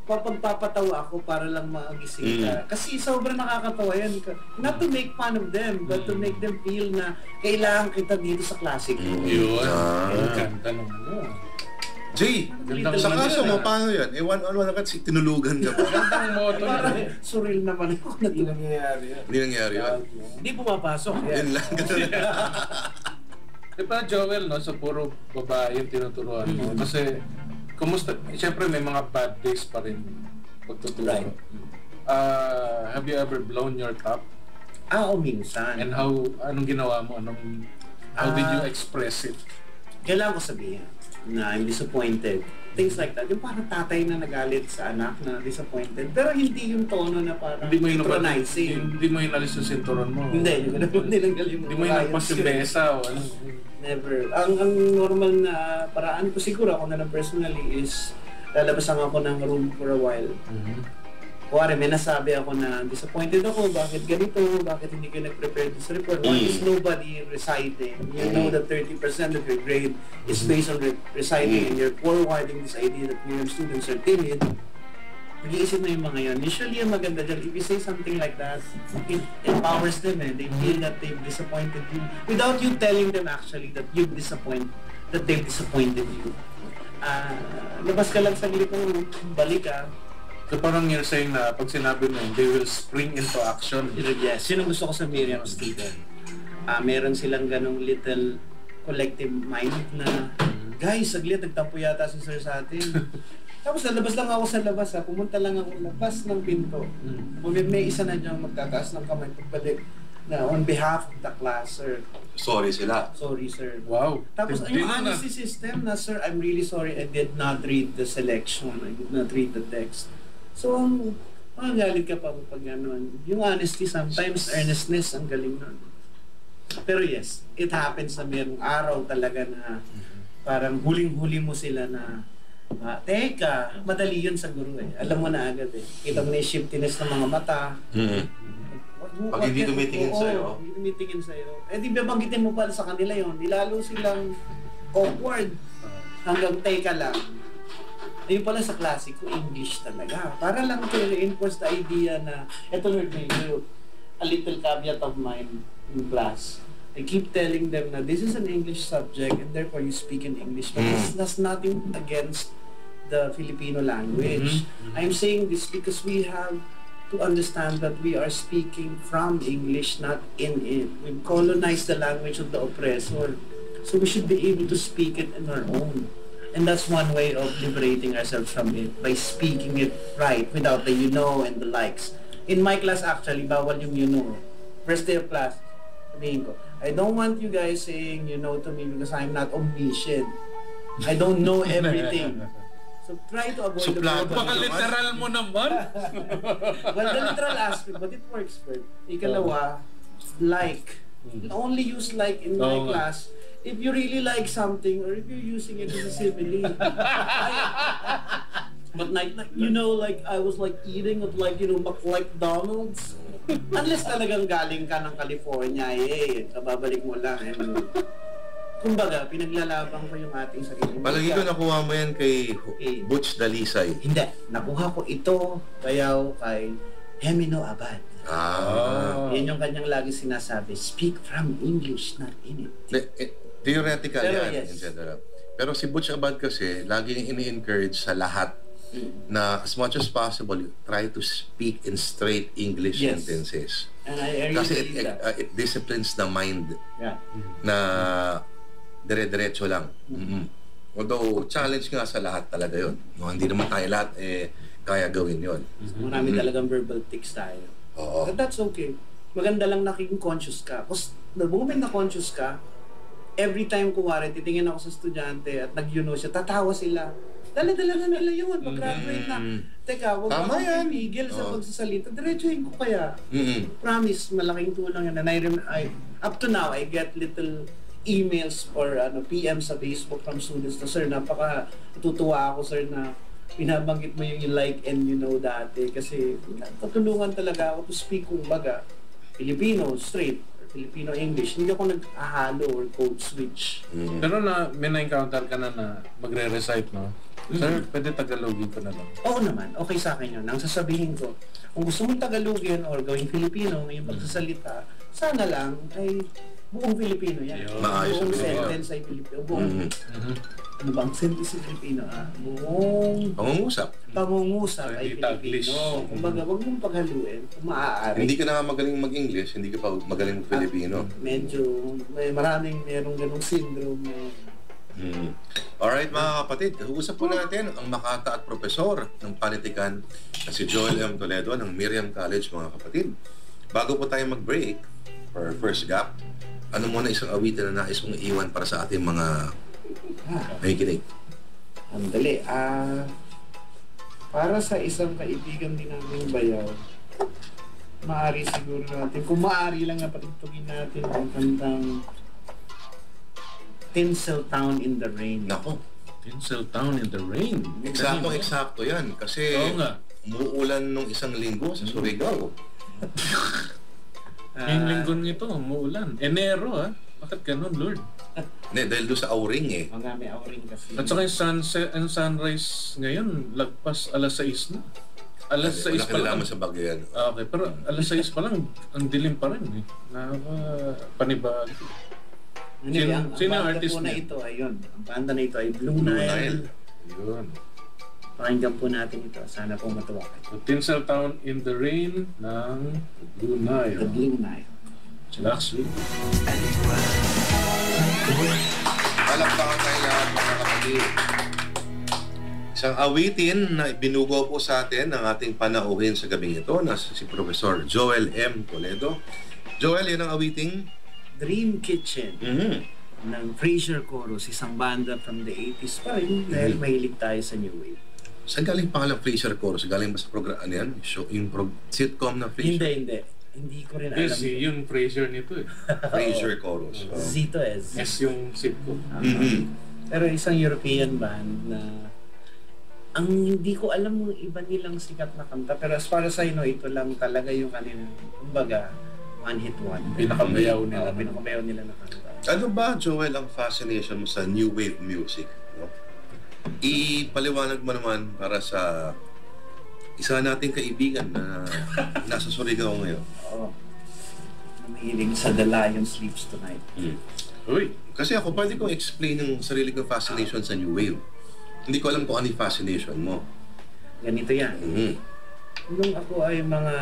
papagpapatawa ako para lang magising ka. Kasi sobrang nakakatawa yan. Not to make fun of them, but to make them feel na kailangan kita dito sa klase ko. Yun. Ang ganda nung mo. Jay, sa kaso mo, paano yan? One-on-one agad, tinulugan ka pa. Gandang motto Parang yun. surreal naman ako na Hindi nangyayari yan. Hindi nangyari yun. Hindi pumapasok. Yun lang. Di ba, Joel, no? So, puro babae yung tinuturuan mo. Kasi, kumusta? Siyempre, may mga bad days pa rin pagtuturo. Right. Have you ever blown your top? O minsan. And anong ginawa mo? How did you express it? Kailangan ko sabihin na I'm disappointed. Things like that. Yung parang tatay na nagalit sa anak na disappointed. Pero hindi yung tono na parang patronizing. Hindi mo inalis yung sinturon mo. Hindi. Hindi mo inagpas yung besa o ano. Never. Ang normal na paraan ko siguro ako na lang personally is lalabas lang ako ng room for a while. Kuwari, may nasabi ako na disappointed ako, bakit ganito, bakit hindi ka nag-prepare this report. One is nobody reciting. You know that 30% of your grade is based on reciting and you're forwarding this idea that your students are timid. Mag-iisip na yung mga yun. Usually, yung maganda dyan, if you say something like that, it empowers them eh. They feel that they've disappointed you without you telling them actually that they've disappointed you. Labas ka lang sa gilid ng balik So parang you're saying na pag sinabi mo yun, they will spring into action. Yes, yun ang gusto ko sa Miriam student. Meron silang ganong little collective mind na, guys, saglit, nagtampo yata si sir sa atin. Tapos lalabas lang ako sa labas ha. Pumunta lang ako labas ng pinto. May isa na dyan magtataas ng kamay pagbalik na on behalf of the class, sir. Sorry sila. Sorry, sir. Wow. Tapos Hindi yung na. honesty system na, sir, I'm really sorry I did not read the selection. I did not read the text. So, magalit ka pa pag gano'n. Yung honesty, sometimes earnestness, ang galing nun. Pero yes, it happens na mayroong araw talaga na parang huling-huli mo sila na teka, madali yun sa guru eh. Alam mo na agad eh. Kita mo na yung shiftiness ng mga mata. Pag hindi tumitingin sa'yo. Hindi tumitingin sa'yo. Eh di babanggitin mo pala sa kanila yun. Nilalo silang awkward. Hanggang teka lang. Ayun pala sa klasiko, English talaga. Para lang to reinforce the idea na, eto Lord, may a little caveat of mine in class. I keep telling them na this is an English subject and therefore you speak in English. But this has nothing against the Filipino language. I'm saying this because we have to understand that we are speaking from English, not in it. We've colonized the language of the oppressor. So we should be able to speak it in our own. And that's one way of liberating ourselves from it, by speaking it right, without the you know and the likes. In my class actually, bawal yung you know. First day of class, sabihin ko, I don't want you guys saying you know to me because I'm not omniscient. I don't know everything. So try to avoid the Suplado. verbal. Literal mo naman. Well, the literal aspect, but it works for it. Ikalawa, like. Only use like in my class if you really like something or if you're using it as a simile. But like, you know, like I was like eating at like, you know, McDonald's. Unless talagang galing ka ng California, kababalik mo lang. And, kumbaga, pinaglalaban ko yung ating sarili. Palagi ko nakuha mo yan kay Butch Dalisay. Hindi. Nakuha ko ito bayaw kay Hemino Abad. Yan yung kanyang lagi sinasabi, speak from English, not in it. Theoretical Pero yan, yes. etc. Pero si Butch Abad kasi, laging ini-encourage sa lahat na as much as possible, try to speak in straight English sentences. And I really Kasi believe that. it disciplines the mind na dire-diretso lang. Although, challenge nga sa lahat talaga yun. No, hindi naman tayo lahat kaya gawin yun. Marami talagang verbal tics tayo. Oo. But that's okay. Maganda lang naging conscious ka. Kasi the moment na conscious ka, every time kuwari, titingin ako sa estudyante at nag-you-know siya, tatawa sila. Dala-dala na nila yun. Pag-graduate na. Teka, huwag Tama akong yan. pipigil sa pagsasalita. Diretsuhin ko kaya. Promise, malaking tulong yan. And up to now, I get little emails or PM sa Facebook from students na, sir, napaka tutuwa ako, sir, na pinabanggit mo yung like and you know dati. Kasi tutulungan talaga ako to speak kung baga Filipino straight or Filipino English. Hindi ako nag-ahalo or code switch. Pero may na-encounter ka na magre-recite, no? Sir, pwede Tagalogin ko na lang. Oo naman, okay sa akin yun. Ang sasabihin ko, kung gusto mong Tagalogin or gawing Filipino, yung pagsasalita, sana lang ay buong Filipino yan. Maayos Buong ang sentence ay Filipino. Buong, ano bang sentence ay Filipino? Buong pangungusap ay Taglish. Filipino. Kumbaga, huwag mong paghaluin kung maaari. Hindi ka na magaling mag-English, hindi ka pa magaling mag-Filipino. Medyo, merong ganong syndrome. Alright mga kapatid, uusap po natin ang makata at profesor ng panitikan na si Joel M. Toledo ng Miriam College mga kapatid. Bago po tayo mag-break for first gap, ano muna isang awitin na nais mong iwan para sa ating mga nakikinig? Ang dali. Para sa isang kaibigan din namin bayaw, maaari siguro natin, kung maaari lang nga patugtugin natin ang kantang Tinseltown in the Rain. Nako, Tinseltown in the Rain. eksakto yan kasi umuulan nung isang linggo sa Surigao. Yung linggo nito, umuulan. Enero, Bakit ganun, Lord? Hindi, dahil doon sa Auring Mga may auring kasi. At saka yung sunset and sunrise ngayon, lagpas alas 6 na. Alas 6 pa lang. sa bagyo yan. Okay, pero alas 6 pa lang, ang dilim pa rin Panibag. Anyway, ang sino banda artist po na niya? ito ay yun. Ang banda na ito ay Blue Nile. Yun. Pakinggan po natin ito. Sana po matuwa kayo. So, Tinseltown in the Rain ng Blue The Nile. Blue Nile. Chillax. Palakpakan tayo lahat mga kapatid. Isang awitin na binugo po sa atin ng ating panauhin sa gabing ito na si Professor Joel M. Toledo. Joel, yun ang awiting? Dream Kitchen ng Fraser Chorus, isang banda from the 80s pa rin dahil mahilig tayo sa New Wave. Saan galing pangalang Fraser Chorus? Galing ba sa program, ano yan? Show, yung sitcom na Fraser? Hindi ko rin alam. Yes, yung Fraser nito eh. Fraser Chorus. Oh. Zito S. Yes, yung sitcom. Pero isang European band na ang hindi ko alam yung iba nilang sikat na kanta, pero as far as I know, ito lang talaga yung kanilang, kumbaga, one hit one. Pinakabayaw nila. Pinakabayaw nila na kanta. Ano ba, Joel, ang fascination mo sa new wave music? No? Ipaliwanag mo naman para sa isa nating kaibigan na nasa Surigao ngayon. Oo. Mahilig sa The Lion Sleeps Tonight. Uy! Kasi ako, pwede kong explain yung sarili kong fascination sa new wave. Hindi ko alam kung ano yung fascination mo. Ganito yan. Nung ako ay mga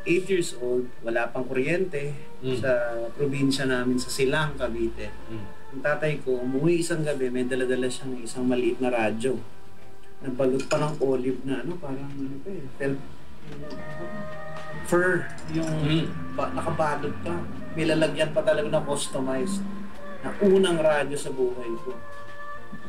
8 years old, wala pang kuryente sa probinsya namin sa Silang, Cavite. Ang tatay ko, umuwi isang gabi, may dala-dala siyang isang maliit na radyo. Nagbalot pa ng olive na parang fur, yung nakabalot pa. May lalagyan pa talaga na customized na unang radyo sa buhay ko.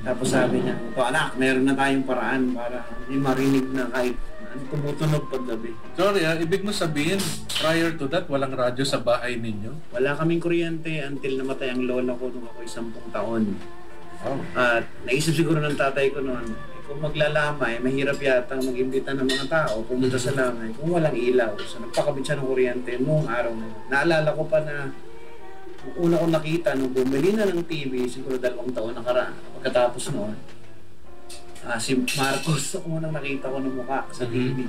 Tapos sabi niya, anak, meron na tayong paraan para hindi marinig na kahit tumutunog paggabi. Sorry ibig mo sabihin, prior to that, walang radyo sa bahay ninyo? Wala kaming kuryente until namatay ang lola ko nung ako 10 taon. Wow. At naisip siguro ng tatay ko noon, kung maglalamay, mahirap yata mag-imbita ng mga tao pumunta sa lamay kung walang ilaw. So nagpakabit siya ng kuryente noong araw na yun. Naalala ko pa na una ko nakita nung bumili na ng TV, siguro 2 taon nakaraan. Pagkatapos noon, si Marcos, unang nakita ko ng mukha sa TV.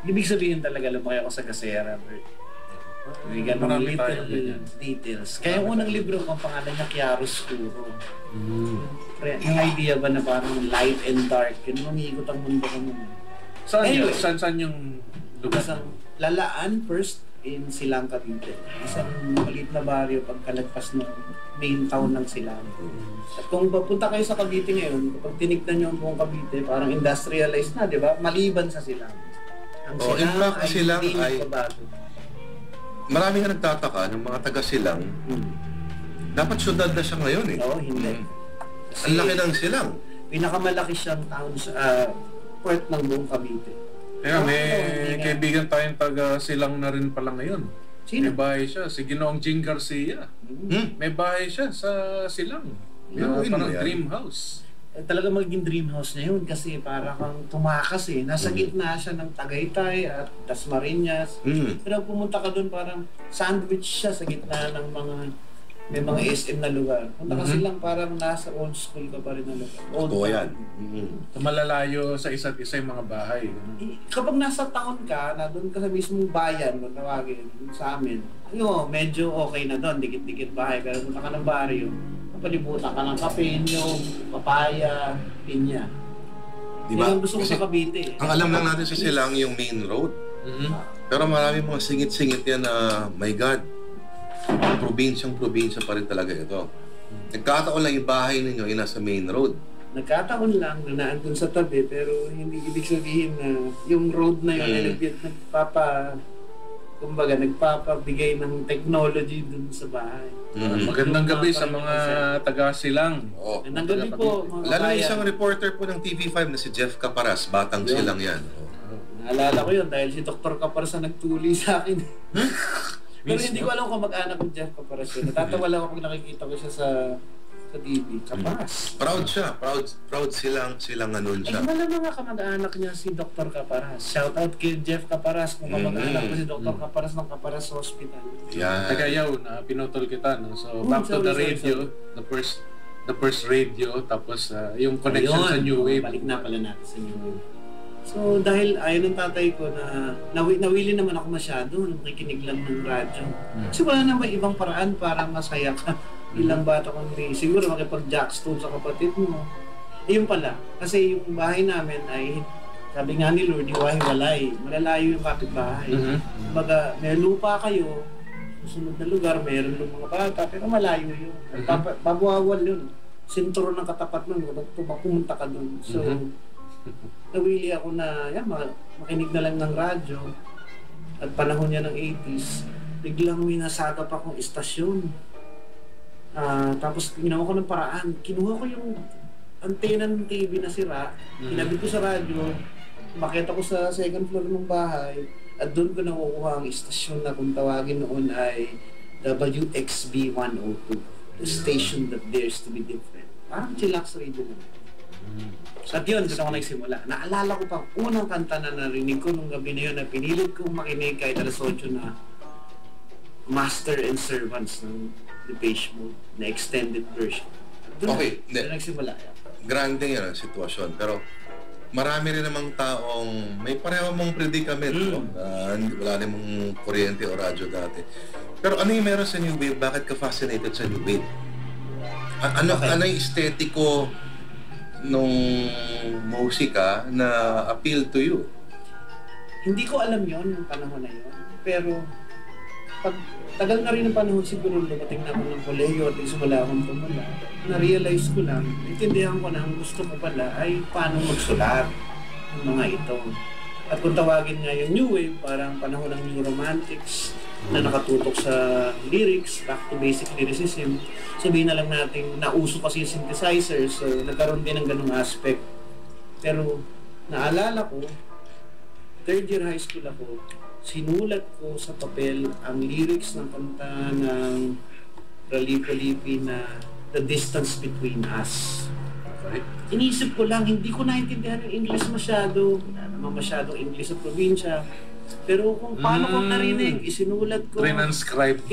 Ibig sabihin talaga, lumaki ako sa Gasera. May ganong little details. Kaya yung unang libro ko, ang pangalan niya Chiaroscuro. Yung idea ba na parang light and dark, yun umiikot ang mundo ko nun. Saan Anyway, saan yung lugar? Isang Lalaan first in Silang, Cavite. Isang maliit na baryo pagkalagpas ng main town ng Silang. At kung papunta kayo sa Cavite ngayon, kapag tinignan nyo ang buong Cavite, parang industrialized na, di ba? Maliban sa Silang. Ang in fact, Silang hindi ay nagbabago. Maraming nga nagtataka ng mga taga Silang. Dapat syudad na siya ngayon eh. Oo, hindi. Ang laki ng Silang. Pinakamalaki siyang town port ng buong Cavite. Kaya may kaibigan tayong taga Silang na rin pala ngayon. Sino? May bahay siya, si Ginoong Jing Garcia. May bahay siya sa Silang. Parang dream house. Talaga magiging dream house niya yun kasi para kang tumakas eh. Nasa gitna siya ng Tagaytay at Dasmariñas. Pero pumunta ka doon parang sandwich siya sa gitna ng may mga SM na lugar. Punta kasi lang parang nasa old school ka pa rin na lugar. Totoo yan. Malalayo sa isa't isa yung mga bahay. Kapag nasa town ka, na doon ka sa mismong bayan, kung tawagin, sa amin, medyo okay na doon, dikit-dikit bahay. Pero punta ka ng baryo, palibutan ka ng kapenyo, papaya, pinya. Diba? Yan ang gusto ko sa Cavite. Ang alam lang natin sa Silang yung main road. Pero marami mga singit-singit yan na, my God, probinsya pa rin talaga ito. Nagkataon lang yung bahay ninyo ay nasa main road. Nagkataon lang na naandun sa tabi, pero hindi ibig sabihin na yung road na yun ay nagpapabigay ng technology dun sa bahay. Magandang gabi sa mga taga-Silang. Magandang gabi po, mga Lalo kabayan. isang reporter po ng TV5 na si Jeff Caparas, batang Silang yan. Naalala ko yun dahil si Dr. Caparas ang nagtuli sa akin. Pero hindi ko alam kung mag-anak ng Jeff Caparas yun. Natatawa lang ako pag nakikita ko siya sa TV. Caparas. Proud siya. Proud silang ganun siya. Malamang nga kamag-anak niya si Dr. Caparas. Shout out kay Jeff Caparas kung kamag-anak ko si Dr. Caparas ng Caparas Hospital. Yeah. Tagayaw na pinutol kita. No? So back to the radio, the first radio, tapos yung connection sa New Wave. Balik na pala natin sa New Wave. So dahil ayaw ng tatay ko na nawili naman ako masyado, nakikinig lang ng radyo. Kasi wala naman ibang paraan para masaya ka. Ilang bata kundi siguro makipag-jackstone sa kapatid mo. Yun pala, kasi yung bahay namin ay sabi nga ni Lord, hiwa-hiwalay. Malalayo yung kapitbahay. Kumbaga, may lupa kayo, susunod na lugar, meron ng mga bata, pero malayo yun. Babuawal yun. Sinturo ng katapat nun, kapag pumunta ka dun. So, Nawili ako na makinig na lang ng radyo at panahon niya ng 80s. Biglang may nasagap akong istasyon. Tapos ginawa ko ng paraan. Kinuha ko yung antena ng TV na sira, kinabit ko sa radyo, makita ko sa second floor ng bahay, at doon ko nakukuha ang istasyon na kung tawagin noon ay WXB 102, the station that dares to be different. Parang chillax radio naman. At yun, doon ako nagsimula. Naalala ko pang unang kanta na narinig ko nung gabi na yun na pinilit kong makinig kahit alas 8 na Master and Servants ng Depeche Mode na extended version. Doon nagsimula. Grande yun ang sitwasyon. Pero marami rin namang taong may pareho mong predicament, no? Wala namang kuryente o radyo dati. Pero ano yung meron sa New Wave? Bakit ka fascinated sa New Wave? Ano yung estetiko nung musika na appeal to you? Hindi ko alam yon yung panahon na yun. Pero pag tagal na rin ang panahon siguro dumating na ako ng kolehiyo at isumala akong tumula. Na-realize ko lang, intindihan ko na ang gusto ko pala ay paano magsulat ng mga ito. At kung tawagin nga yung New Wave, parang panahon ng New Romantics na nakatutok sa lyrics, back to basic lyricism. Sabihin na lang natin, nauso kasi yung synthesizer, so nagkaroon din ng ganung aspect. Pero naalala ko, third year high school ako, sinulat ko sa papel ang lyrics ng kanta ng Ralipo-Lipi na The Distance Between Us. Okay. Inisip ko lang, hindi ko naintindihan yung English masyado. Wala naman masyadong English sa probinsya. Pero kung paano ko narinig, isinulat ko. Transcribe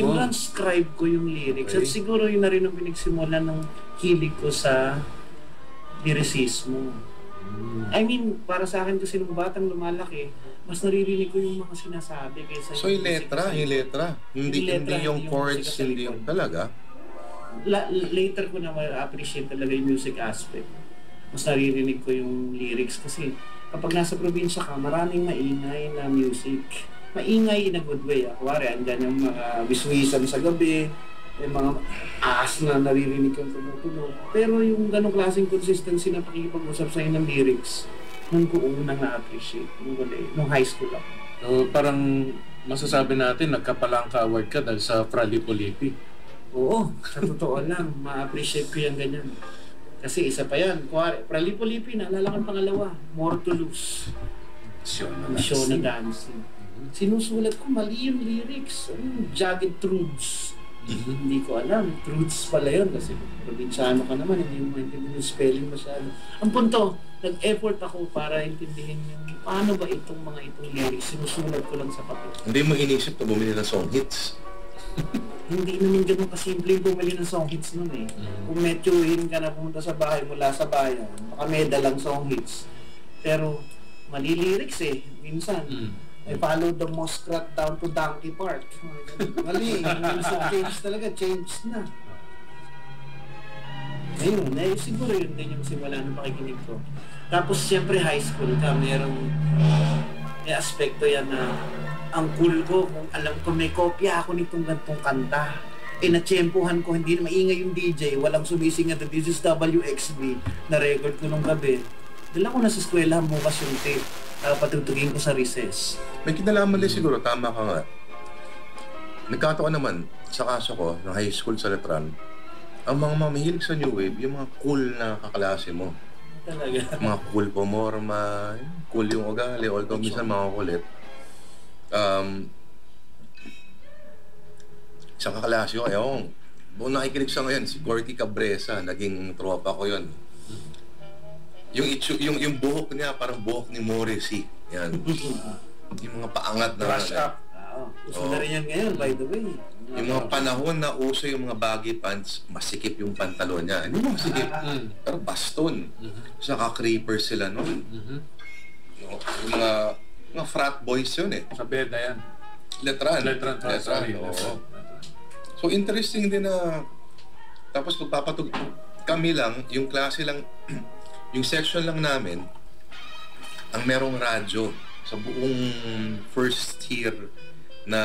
ko yung lyrics. Okay. At siguro yun na rin ang pinagsimulan ng hilig ko sa lyricismo. I mean, para sa akin kasi nung batang lumalaki, mas naririnig ko yung mga sinasabi kaysa so yung letra. Hindi yung chords, hindi yung talaga. Later ko na ma-appreciate talaga yung music aspect. Mas naririnig ko yung lyrics kasi kapag nasa probinsya ka, maraming maingay na music. Maingay in a good way. Kuwari, andyan yung mga wiswisan sa gabi, may mga aas na naririnig kang tumutunog. Pero yung ganong klaseng consistency na pakikipag-usap sa'yo ng lyrics, nung ko unang na-appreciate nung high school ako. So, parang masasabi natin, nagkapalangka award ka dahil sa Ralipo-Lipi. Oo, sa totoo lang, ma-appreciate ko yung ganyan. Kasi isa pa yan, Ralipo-Lipi, naalala ko ang pangalawa, More to Lose. Show na dancing. Sinusulat ko, mali yung lyrics. Jagged truths. Hindi ko alam. Truths pala yun kasi probinsyano ka naman, hindi mo maintindihan yung spelling masyado. Ang punto, nag-effort ako para intindihin yung paano ba itong lyrics. Sinusulat ko lang sa papel. Hindi mo inisip na bumili ng song hits? Hindi naman ganun kasimple bumili ng song hits nun eh. Kung metyuhin ka na pumunta sa bahay mula sa bayan, baka may dalang song hits. Pero mali lyrics eh, minsan. I follow the muskrat down to Donkey Park. Mali, change talaga, change na. Ayun, siguro yun din yung simula ng pakikinig ko. Tapos siyempre high school ka, may aspekto yan na ang cool ko, kung alam ko may kopya ako nitong gantong kanta. Na-tsempuhan ko, hindi na maingay yung DJ, walang sumising at this is WXB na record ko nung gabi. Dala ko na sa eskwela bukas yung tape. Patutugin ko sa recess. May kinalaman din siguro, tama ka nga. Nagkataon naman, sa kaso ko, ng high school sa Letran, ang mga mahilig sa New Wave, yung mga cool na kaklase mo. Talaga? Mga cool pumorma, cool yung ugali, although minsan mga kulit. Isang kaklase ko, buong nakikinig siya ngayon, si Gorky Cabresa, naging tropa ko yun. Yung buhok niya, parang buhok ni Morrissey. Yan. Yung mga paangat na... Brush up. Gusto na rin yan ngayon, by the way. Yung mga panahon na uso yung mga baggy pants, masikip yung pantalon niya. Hindi mo masikip. Pero baston. Saka creepers sila noon. Yung mga frat boys yun eh. Sa beda yan. Letran. So interesting din na... Tapos magpapatug... Kami lang, yung klase lang... Yung section lang namin, ang merong radyo sa buong first year na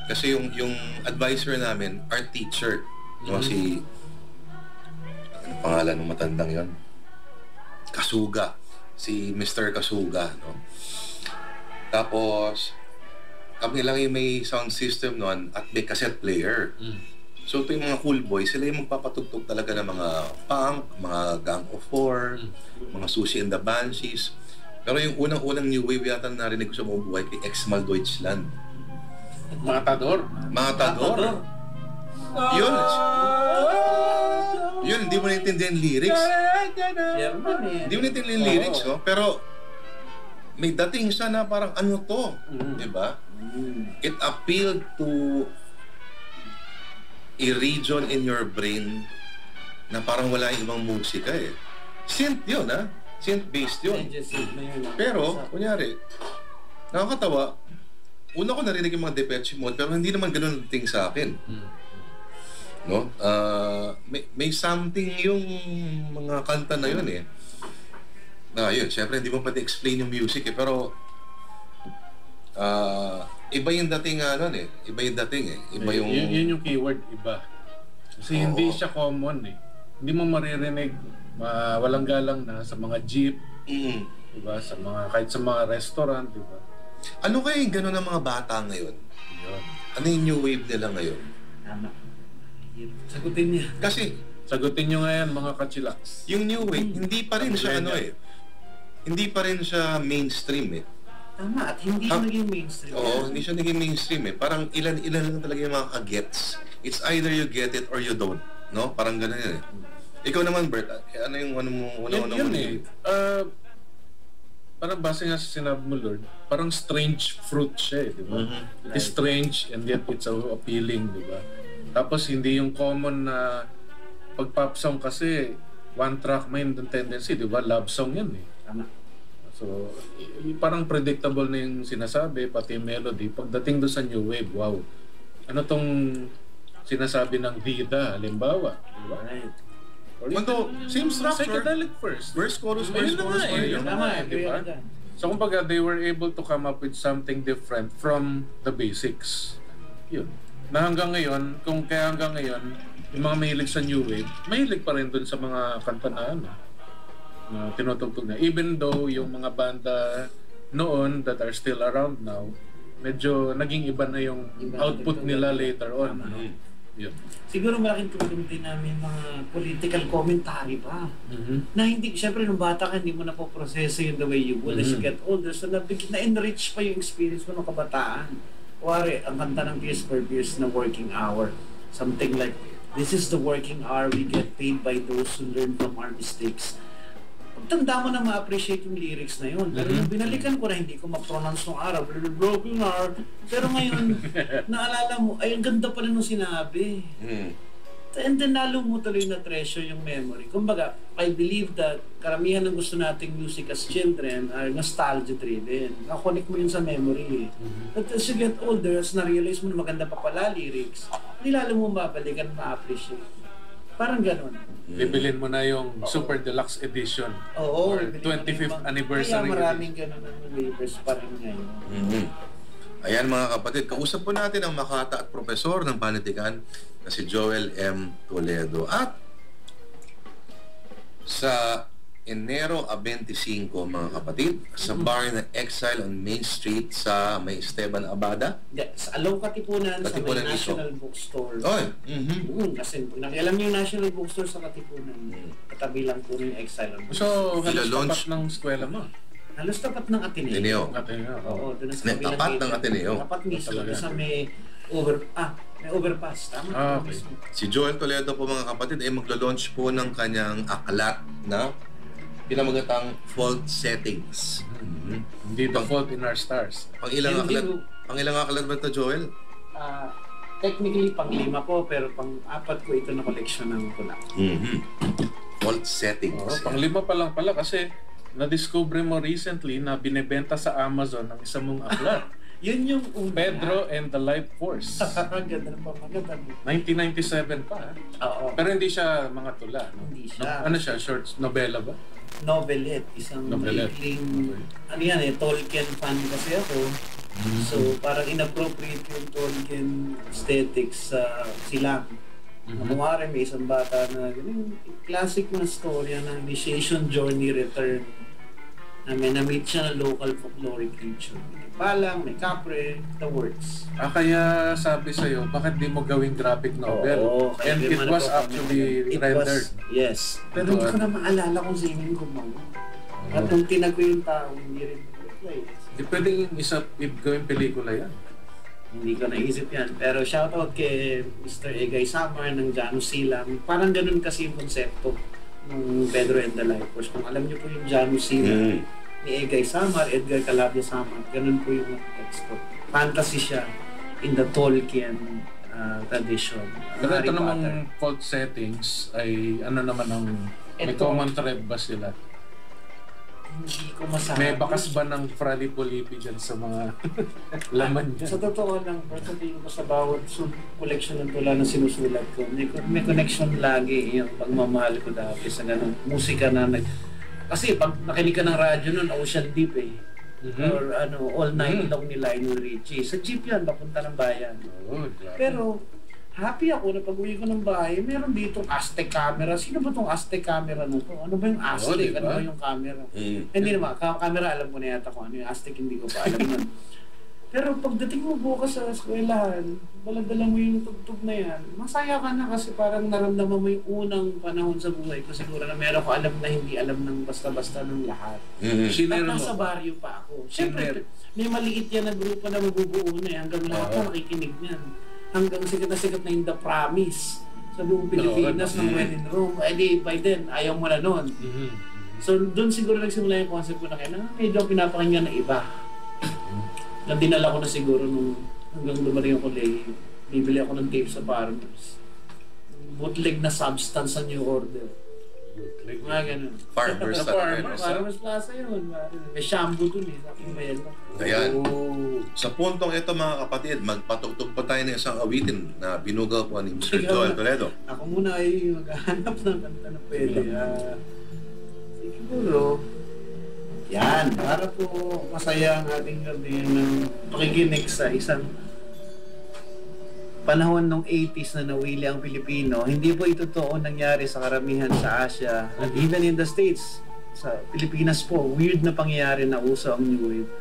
kasi yung advisor namin, our teacher, no, si ano pangalan ng matandang yon? Kasuga, si Mr. Kasuga, no? Tapos, kami lang yung may sound system noon at may cassette player. So ito yung mga cool boys, sila yung magpapatugtog talaga ng mga punk, mga Gang of Four, mga Susie and the Banshees. Pero yung unang-unang new wave yata na narinig ko sa buong buhay kay Exmal Deutschland. Matador. Yun. Yun, hindi mo naintindihan lyrics. German eh. Hindi mo naintindihan lyrics, no? Pero may dating siya na parang ano to, di ba? It appealed to a region in your brain na parang wala yung ibang musika eh. Synth yun, ha? Synth-based yun. Pero, kunyari, nakakatawa, una ko narinig yung mga Depeche Mode, pero hindi naman ganun ang thing sa akin. No? May something yung mga kanta na yun eh. Yun, syempre hindi mo pwede explain yung music eh, pero iba yung dating iba yung dating eh. Iba yung... Yun yung keyword, iba. Kasi hindi siya common eh. Hindi mo maririnig walang galang na sa mga jeep, diba? Sa mga, kahit sa mga restaurant, diba? Ano kaya yung gano'n ng mga bata ngayon? Yun. Ano yung new wave nila ngayon? Tama. Sagutin niya. Kasi, sagutin nyo ngayon mga kachilax. yung new wave, hindi pa rin siya hindi pa rin siya mainstream eh. Tama, at hindi siya naging mainstream. Oo, hindi siya naging mainstream eh. Parang ilan lang talaga yung mga kagets. It's either you get it or you don't. No? Parang gano'n yun eh. Ikaw naman, Bert, ano yung una-una Yun mo? eh. Parang base nga sa sinabi mo, Lord, parang strange fruit siya eh, di ba? It's strange and yet it's so appealing, di ba? Tapos hindi yung common na pag-pop song kasi one track may tendency, di ba? Love song yan eh. Tama. So, parang predictable na yung sinasabi, pati yung melody. Pagdating doon sa new wave, wow. Ano tong sinasabi ng Vida, halimbawa, di ba? Right. Although, same structure. Psychedelic first. Verse, chorus, Ayun na nga eh. Yun na nga eh, di ba? Tama. So, kumbaga, they were able to come up with something different from the basics. Yun. Na hanggang ngayon, hanggang ngayon, yung mga mahilig sa new wave, mahilig pa rin dun sa mga kanta na tinutugtog na. Even though yung mga banda noon that are still around now, medyo naging iba na yung output nila later on. Yun. Siguro malaking tulong din namin mga political commentary pa. Na hindi, syempre nung bata ka, hindi mo na po proseso yung the way you would as you get older. So na-enrich pa yung experience mo ng kabataan. Kuwari, ang kanta ng Tears for Fears na Working Hour. Something like, this is the working hour we get paid by those who learn from our mistakes. Pagtanda mo na ma-appreciate yung lyrics na yun. Pero yung binalikan ko na hindi ko ma-pronounce nung araw, broken heart. Pero ngayon, naalala mo, ay ang ganda pala nung sinabi. And then lalo mo tuloy na treasure yung memory. Kumbaga, I believe that karamihan ng gusto nating music as children are nostalgia driven. Nakakonect mo yun sa memory. But as you get older, as na-realize mo na maganda pa pala lyrics, hindi lalo mo mabalikan, ma-appreciate. Parang ganon. Bibilin mo na yung Super Deluxe Edition. Oo. Or 25th anniversary. Kaya maraming ganon ang waivers pa rin ngayon. Ayan mga kapatid, kausap po natin ang makata at profesor ng panitikan na si Joel M. Toledo. At sa Enero 25 mga kapatid, sa bar na Exile on Main Street sa may Esteban Abada. Sa Alaw Katipunan, sa may Katipunan National Bookstore. Oy! Kasi nakialam niyo yung National Bookstore sa Katipunan. Katabi lang po yung Exile on Main Street. So, halos Ila-launch. tapat ng eskwela mo. Halos tapat ng Ateneo. Ateneo. Oo, doon sa kabilang Tapat ng gate. Ateneo. Tapat mismo. Talaga. Sa may overpass. Tama. Mismo. Si Joel Toledo po mga kapatid ay maglo-launch po ng kanyang aklat na pinamagatang Fault Settings. Hindi the fault in our stars. Pang-ilang Hindi aklat? mo- Pang-ilang aklat ba ito, Joel? Technically, pang-5 ko, pero pang-4 ko ito na collection ng pula. Fault Settings. Oo, pang-5 pa lang pala kasi na-discover mo recently na binebenta sa Amazon ang isang mong aklat. Yun yung una. Pedro and the Life Force. Ganda na pa, maganda. 1997 pa. Oo. Pero hindi siya mga tula. No? Hindi siya. Ano siya? Short novela ba? Novelette. Isang Novelette. maikling, ano yan Tolkien fan kasi ako. So, parang inappropriate yung Tolkien aesthetics sa silang. Kunwari may isang bata na ganun, classic na story na initiation journey return na may na-meet siya ng local folkloric creature. May palang, may kapre, the works. Kaya sabi sa'yo, bakit di mo gawing graphic novel? Oo, And it was actually rendered. Yes. Pero hindi ko na maalala kung sino yung gumawa. At nung tinag ko yung tao, hindi rin reply. Di pwedeng gawing pelikula yan. Hindi ko naisip yan. Pero shoutout kay Mr. Egay Samar ng Janus Silang. Parang ganun kasi yung konsepto ng Pedro and the Lifers. Kung alam niyo po yung Janus Silang ni Egay Samar, Edgar Calabia Samar, ganun po yung texto. Fantasy siya in the Tolkien tradition. Pero ito Harry Potter. namang fault settings ay ano naman ang may Ito. common thread ba sila? Hindi ko masabi. May bakas ba ng Fralipolipi dyan sa mga laman niya? Sa totoo lang, sabihin ko sa bawat collection ng tula na sinusulat ko, may connection lagi yung pagmamahal ko dati sa ganun musika na kasi pag nakinig ka ng radyo nun, Ocean Deep or All Night Long ni Lionel Richie. Sa jeep yan, papunta ng bayan. Oh, grabe. Pero happy ako na pag-uwi ko ng bahay, meron dito Aztec camera. Sino ba tong Aztec camera na to? Ano ba yung Aztec? diba? Ano ba yung camera? Hindi naman, camera alam ko na yata kung ano yung Aztec, hindi ko pa alam nun. Pero pagdating mo bukas sa eskwelahan, baladala mo yung tugtog na yan, masaya ka na kasi parang naramdaman mo yung unang panahon sa buhay ko. Siguro na meron ko alam na hindi alam ng basta-basta ng lahat. At Sinero nasa mo. baryo pa ako. Siyempre, may maliit yan na grupo na mabubuo na hanggang lahat na nakikinig niyan. Hanggang sikat na yung The Promise sa buong Pilipinas ng When in Rome. Eh di, by then, ayaw mo na nun. So, doon siguro nagsimula yung concept ko na medyo pinapakinggan na iba. Na dinala ko na siguro nung hanggang dumating ako late. Bibili ako ng tape sa Farmers. Bootleg na Substance sa New Order. Bootleg. Mga ganun. Farmers Sa talaga. Farmers. Farmers Plaza yun. May shampoo dun sa aking mayan. Ayan. Oh. Sa puntong ito mga kapatid, magpatugtog pa tayo ng isang awitin na binugaw po ni Mr. Joel Toledo. Ako muna ay maghahanap ng kanta na pwede. Siguro, yan, para po masaya ang ating gabi ng pakikinig sa isang panahon ng 80s na nawili ang Pilipino. Hindi po ito totoo nangyari sa karamihan sa Asia at even in the States. Sa Pilipinas po, weird na pangyayari na uso ang New Wave.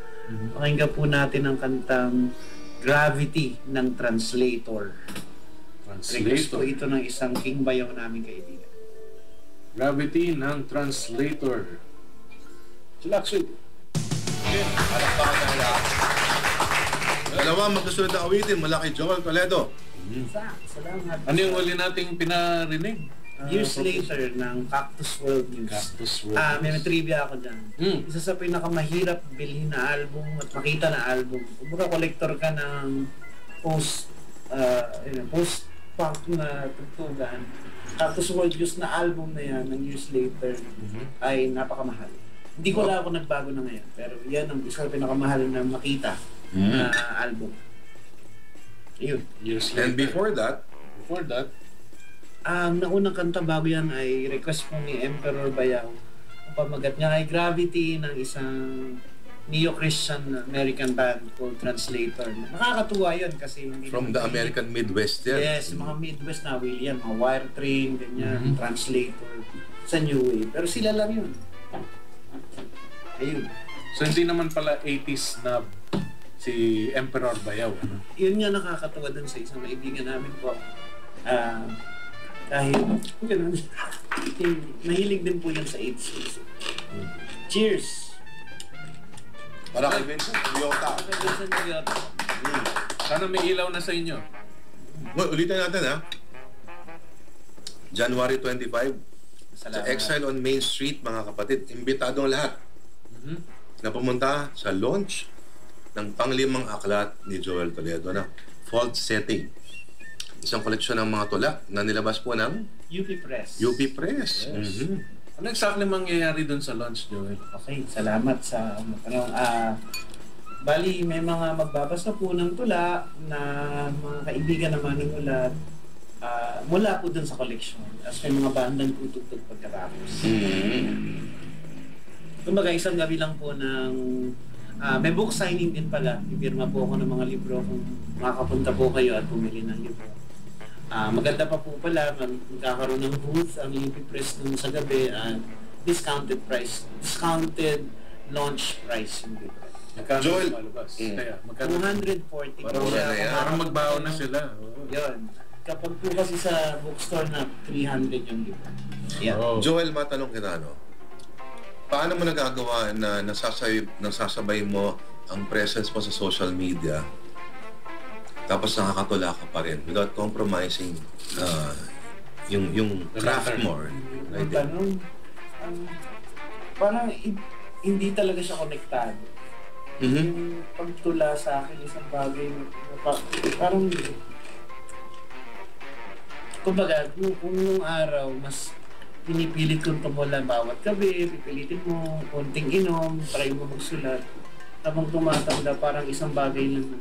Pakinggan po natin ang kantang Gravity ng Translator. Request po ito ng isang King Bayaw namin kaibigan. Gravity ng Translator. Chillaxid. Palakpakan na lahat. Dalawang magkasunod na awitin mula kay Joel Toledo. Salamat. Ano yung huli nating pinarinig? Years Later ng Cactus World News. Cactus World. May trivia ako dyan. Mm. Isa sa pinakamahirap bilhin na album at makita na album. Kung baka collector ka ng post-punk na tugtugan, Cactus World News na album na yan ng Years Later ay napakamahal. Hindi ko lang ako nagbago na ngayon, pero yan ang isa sa pinakamahal na makita na album. Ayun. Years And later. before that, Ang naunang kanta bago yan ay request po ni Emperor Bayaw. Ang pamagat niya ay Gravity ng isang neo-Christian American band called Translator. Nakakatuwa yun kasi hindi from the American Midwest yan. Yes, mga Midwest na William, mga Wire Train, ganyan, Translator sa New Wave. Pero sila lang yun. Ayun. So hindi naman pala 80s na si Emperor Bayaw. Ano? Yun nga nakakatuwa dun sa isang kaibigan namin po. Kahit ganun, mahilig din po yun sa 80s. Cheers! Para kay Vincent Toyota. Vincent Toyota. Sana may ilaw na sa inyo. Ulitin natin ha. January 25, sa Salamat. Exile on Main Street, mga kapatid, imbitado ang lahat na pumunta sa launch ng panglimang aklat ni Joel Toledo na Fault Setting. Isang koleksyon ng mga tula na nilabas po ng UP Press. UP Press. Yes. Ano exactly mangyayari dun sa launch, Joel? Okay, salamat sa tanong. Bali, may mga magbabasa po ng tula na mga kaibigan naman ng ulat mula po dun sa koleksyon. As may mga bandang tutugtog pagkatapos. Kumbaga, isang gabi lang po ng may book signing din pala. Ipirma po ako ng mga libro kung makakapunta po kayo at pumili ng libro. Maganda pa po pala, magkakaroon ng booth ang UP Press dun sa gabi at discounted launch price yung libre. Magkano Joel. lumalabas? Mm. Kaya, magkano? 240 Parang po wala siya. na yan. Parang magbaon na sila. Yun. Kapag po kasi sa bookstore na 300 yung libre. Yeah. Oh. Joel, matanong kita, no? Paano mo nagagawa na nasasabay mo ang presence mo sa social media tapos nakakatula ka pa rin without compromising yung craft mo? Ang tanong, parang hindi talaga siya konektado. Mhm. Yung pagtula sa akin, isang bagay na parang kumbaga, kung nung araw, mas pinipilit kong tumula bawat gabi, pipilitin mo, konting inom, try mo magsulat. Habang tumatanda, parang isang bagay lang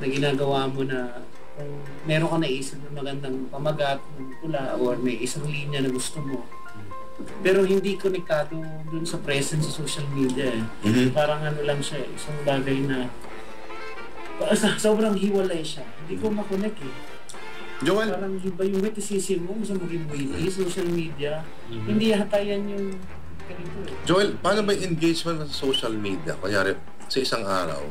na ginagawa mo na kung meron ka naisip na magandang pamagat ng tula or may isang linya na gusto mo. Pero hindi konektado dun sa presence sa social media eh. Mhm. Parang ano lang siya, isang bagay na sobrang hiwalay siya. Hindi ko makonect eh. Joel, Parang iba yung witticism mo sa maging witty, social media. Hindi hatayan yung ganito eh. Joel, paano ba yung engagement mo sa social media? Kunyari, sa isang araw,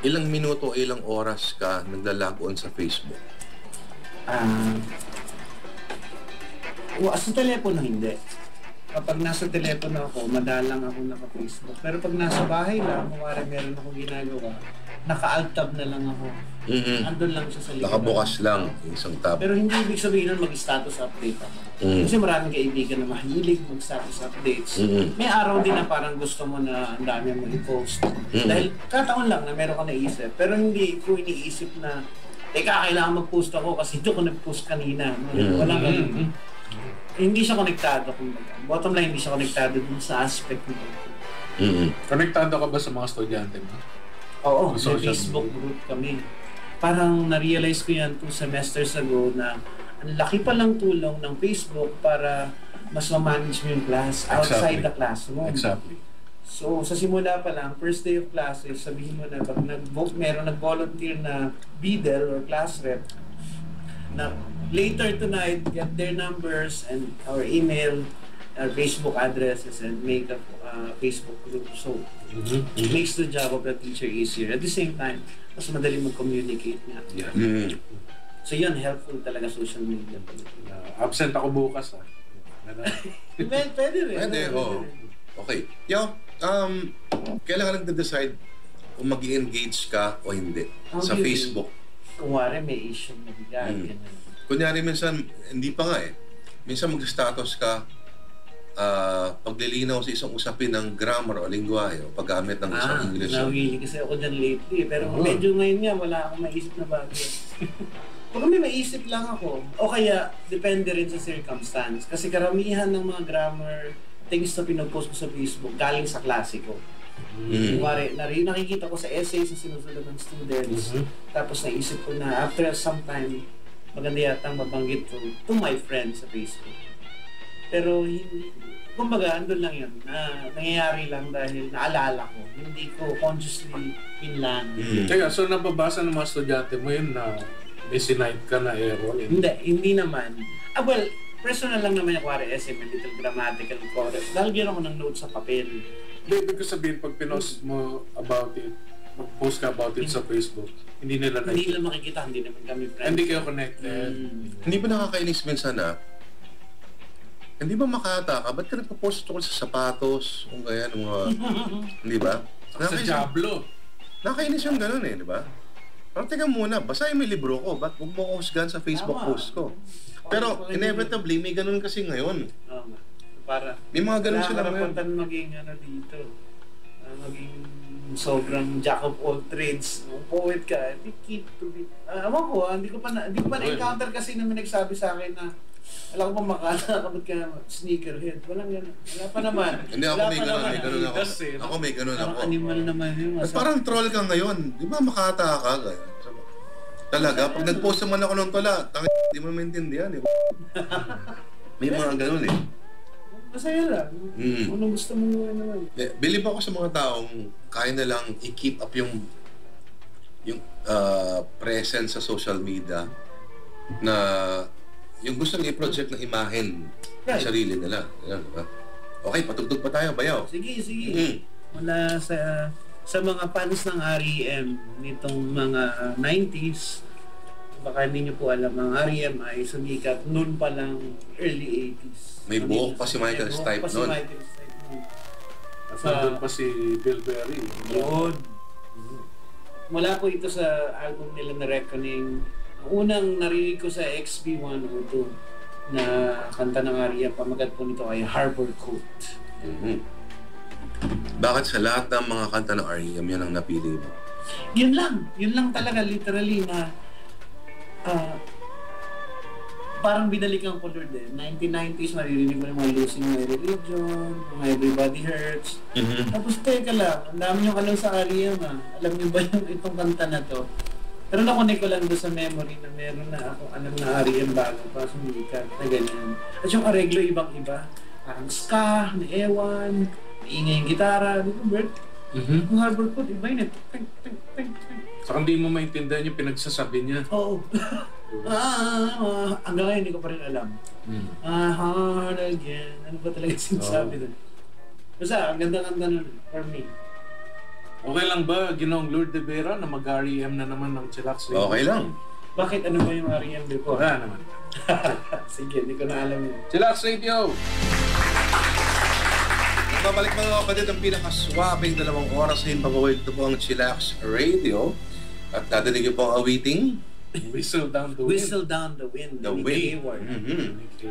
ilang minuto, ilang oras ka nagla-log on sa Facebook? Sa telepono hindi. Kapag nasa telepono ako, madalang ako naka-Facebook. Pero pag nasa bahay lang, kumari meron akong ginagawa, naka-alt tab na lang ako. Mhm. Andun lang siya sa likod. Nakabukas lang yung isang tab. Pero hindi ibig sabihin nun mag-status update ako. Kasi maraming kaibigan na mahilig mag-status updates. May araw din na parang gusto mo na ang dami mo i-post. Dahil kataon lang na meron ka naisip. Pero hindi ko iniisip na, teka, kailangan mag-post ako kasi ito ko nag-post kanina. Walang ganun. Hindi siya konektado. Bottom line, hindi siya konektado dun sa aspect nito. Konektado ka ba sa mga estudyante mo? Oo, may Social Facebook group kami. Parang na-realize ko yan 2 semesters ago na ang laki palang tulong ng Facebook para mas ma-manage mo yung class outside the classroom. Exactly. So, sa simula pa lang, first day of classes, sabihin mo na pag meron nag-volunteer na BDEL or class rep, na later tonight, get their numbers and our email, our Facebook addresses, and make a Facebook group. So, it makes the job of the teacher easier. At the same time, mas madali mag-communicate nga. Yeah. So yun, helpful talaga social media. Absent ako bukas Pwede rin. Pwede, oo. Okay. Yo, kailan ka nagde-decide kung mag-engage ka o hindi sa Facebook? Kung wari may issue na bigay. Kunyari minsan, hindi pa nga eh. Minsan mag-status ka, paglilinaw sa isang usapin ng grammar o lingwahe o paggamit ng isang English. Nawili kasi ako dyan lately. Pero medyo ngayon nga, wala akong maisip na bagay. Pag may maisip lang ako, o kaya depende rin sa circumstance. Kasi karamihan ng mga grammar things na pinopost ko sa Facebook galing sa klase ko. Kuwari, nakikita ko sa essays na sinusunod ng students. Tapos naisip ko na after some time, maganda yatang mabanggit ko to my friends sa Facebook. Pero kumbaga, andun lang yun. Nangyayari lang dahil naalala ko. Hindi ko consciously pinlan. Kaya, so nababasa ng mga estudyante mo yun na may sinight ka na error? Hindi naman. Well, personal lang naman yung kuwari essay, may little grammatical correct. Lalagyan ako ng notes sa papel. Ibig ko sabihin, pag pinost mo about it, mag-post ka about it sa Facebook, hindi nila Hindi nila makikita, hindi naman kami friends. Hindi kayo connected. Hindi ba nakakainis minsan na hindi ba makata ka? Ba't ka nagpo-post tungkol sa sapatos? Kung kaya ng mga... Hindi ba? Sa Diablo. Nakakainis yung ganun eh, di ba? Parang teka muna, basahin mo yung libro ko. Ba't huwag mo ko husgan sa Facebook post ko? Pero inevitably, may ganun kasi ngayon. Para may mga ganun sila ngayon. Kailangan maging dito. Maging sobrang jack of all trades. Poet ka, keep to be... Awan ko, hindi ko pa na-encounter kasi naman nagsabi sa akin na alam ko pa makakabot ka sneakerhead. Walang gano'n. Wala pa naman. Hindi, ako may gano'n. May gano'n ako. Ako may gano'n ako. Parang animal naman yun. Parang troll ka ngayon. Di ba makata ka? Talaga, pag nag-post naman ako ng tula, hindi mo maintindihan eh. May mga gano'n eh. Masaya lang. Anong gusto mo naman? Believe ako sa mga taong kaya na lang i-keep up yung presence sa social media na yung gusto nila i-project na imahen ng Right. sarili nila. Yan, diba? Okay, patugtog pa tayo, bayaw. Sige, sige. Mm. Mula sa mga fans ng REM nitong mga 90s, baka hindi nyo po alam, ang REM ay sumikat noon pa lang early 80s. May buhok pa si Michael May buhok Stipe pa si noon. Michael Stipe noon. At nandun pa si Bill Berry. Yun. Mula po ito sa album nila na Reckoning. Ang unang narinig ko sa XB102 na kanta ng REM, pamagat po nito ay Harbor Coat. Mhm. Bakit sa lahat ng mga kanta ng REM, yan ang napili mo? Yun lang talaga literally na parang binalikan ko Lord eh. 1990s maririnig mo yung mga Losing My Religion, mga Everybody Hurts. Tapos teka lang, ang dami yung alam sa REM Alam niyo ba yung itong kanta na to? Pero nakunik ko lang doon sa memory na meron na ako alam na REM bago pa sumikat na ganyan. At yung areglo ibang-iba. Parang ska, na ewan, maingay yung gitara. Di ba, Bert? Yung Harbor Coat, iba yun eh. Ting, ting, ting, ting. Saka hindi mo maintindihan yung pinagsasabi niya. Oo. Hanggang ngayon, hindi ko pa rin alam. Hard again. Ano ba talaga sinasabi doon? Basta, ang ganda-ganda nun for me. Okay lang ba, Ginoong Lord de Vera, na mag-REM na naman ng Chillax Radio? Okay lang. Bakit ano ba yung REM before? Wala naman. Sige, hindi ko na alam yun. Chillax Radio! Babalik mga kapatid ang pinakaswabing 2 oras sa himpapawid. Ito po ang Chillax Radio. At dadanig po ang awiting Whistle Down the Wind. Whistle Down the Wind. The Nick Wind. Hayward.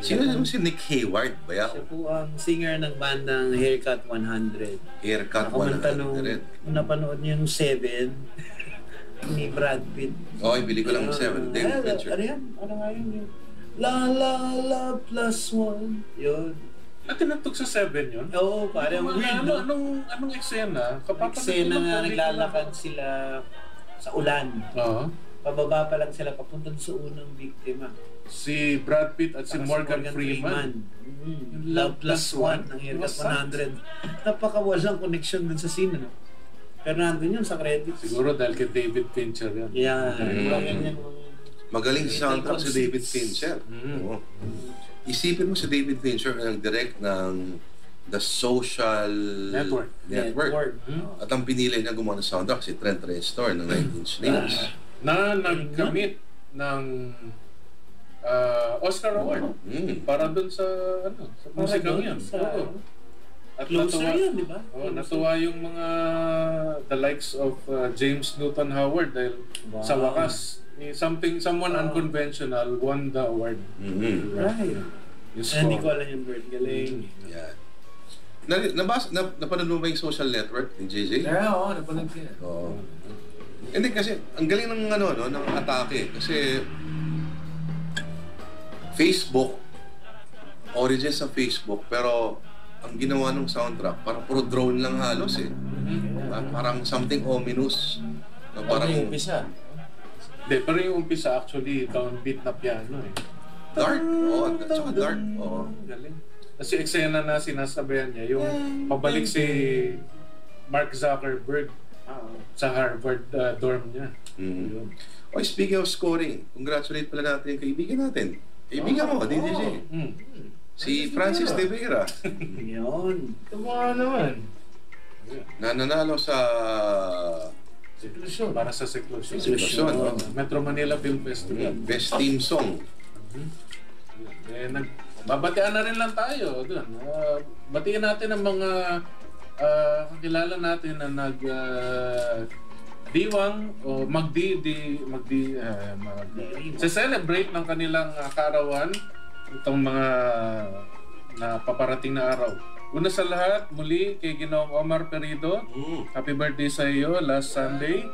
Sino naman si Nick Hayward? Bayaw? Siya po ang singer ng bandang Haircut 100. Haircut Nakamanta nung 100. napanood niyo yung 7 ni Brad Pitt. Okay, bili ko lang 7. David Fincher. Ano yan? Ano nga yun? La la la plus 1. Yun. At tinatog sa 7 yun? Oo, parang weird, no? Anong eksena? Eksena nga naglalakad sila sa ulan. Oo. Pababa pa lang sila papunta sa unang biktima. Si Brad Pitt at si Morgan Freeman. Yung Love Plus One ng Haircut 100. Napakawalang connection dun sa scene, no? Pero nandun yun sa credits. Siguro dahil kay David Fincher yan. Yeah. Magaling sa soundtrack si David Fincher. Mm. Oo. Isipin mo si David Fincher ang nag-direct ng The Social Network. At ang pinili niya gumawa ng soundtrack si Trent Reznor ng 9 Inch Nails. Na nag-commit ng Oscar Award para dun sa sa musikang yan. Oo. At Closer yun, di ba? Natuwa yung mga the likes of James Newton Howard dahil sa wakas someone unconventional won the award. Right. Yung Hindi ko score. alam yung word. Galing. Yan. Napanood mo ba yung Social Network ni JJ? Oo, napanood ko yan. Oo. Hindi kasi, ang galing ng ng atake. Kasi, Facebook, origins ng Facebook, pero ang ginawa ng soundtrack, parang puro drone lang halos eh. Parang something ominous. Na parang Parang umpisa. Hindi, pero yung umpisa actually downbeat na piano eh. dark. Oo, tsaka dark. Oo. Galing. Kasi eksena na sinasabayan niya, yung pabalik si Mark Zuckerberg sa Harvard dorm niya. Mm. Oh, speaking of scoring, congratulate pala natin yung kaibigan natin. Kaibigan mo, DJ. Si Francis De Vera. Yun. Tama naman. Na nanalo sa Siklusyon. Para sa Siklusyon. Siklusyon, no? Metro Manila Film Festival. Best Team Song. Babatian na rin lang tayo doon. Batiin natin ang mga kakilala natin na diwang o celebrate ng kanilang kaarawan itong mga paparating na araw. Una sa lahat, muli kay Ginoong Omar Perido. Happy birthday sa iyo last Sunday.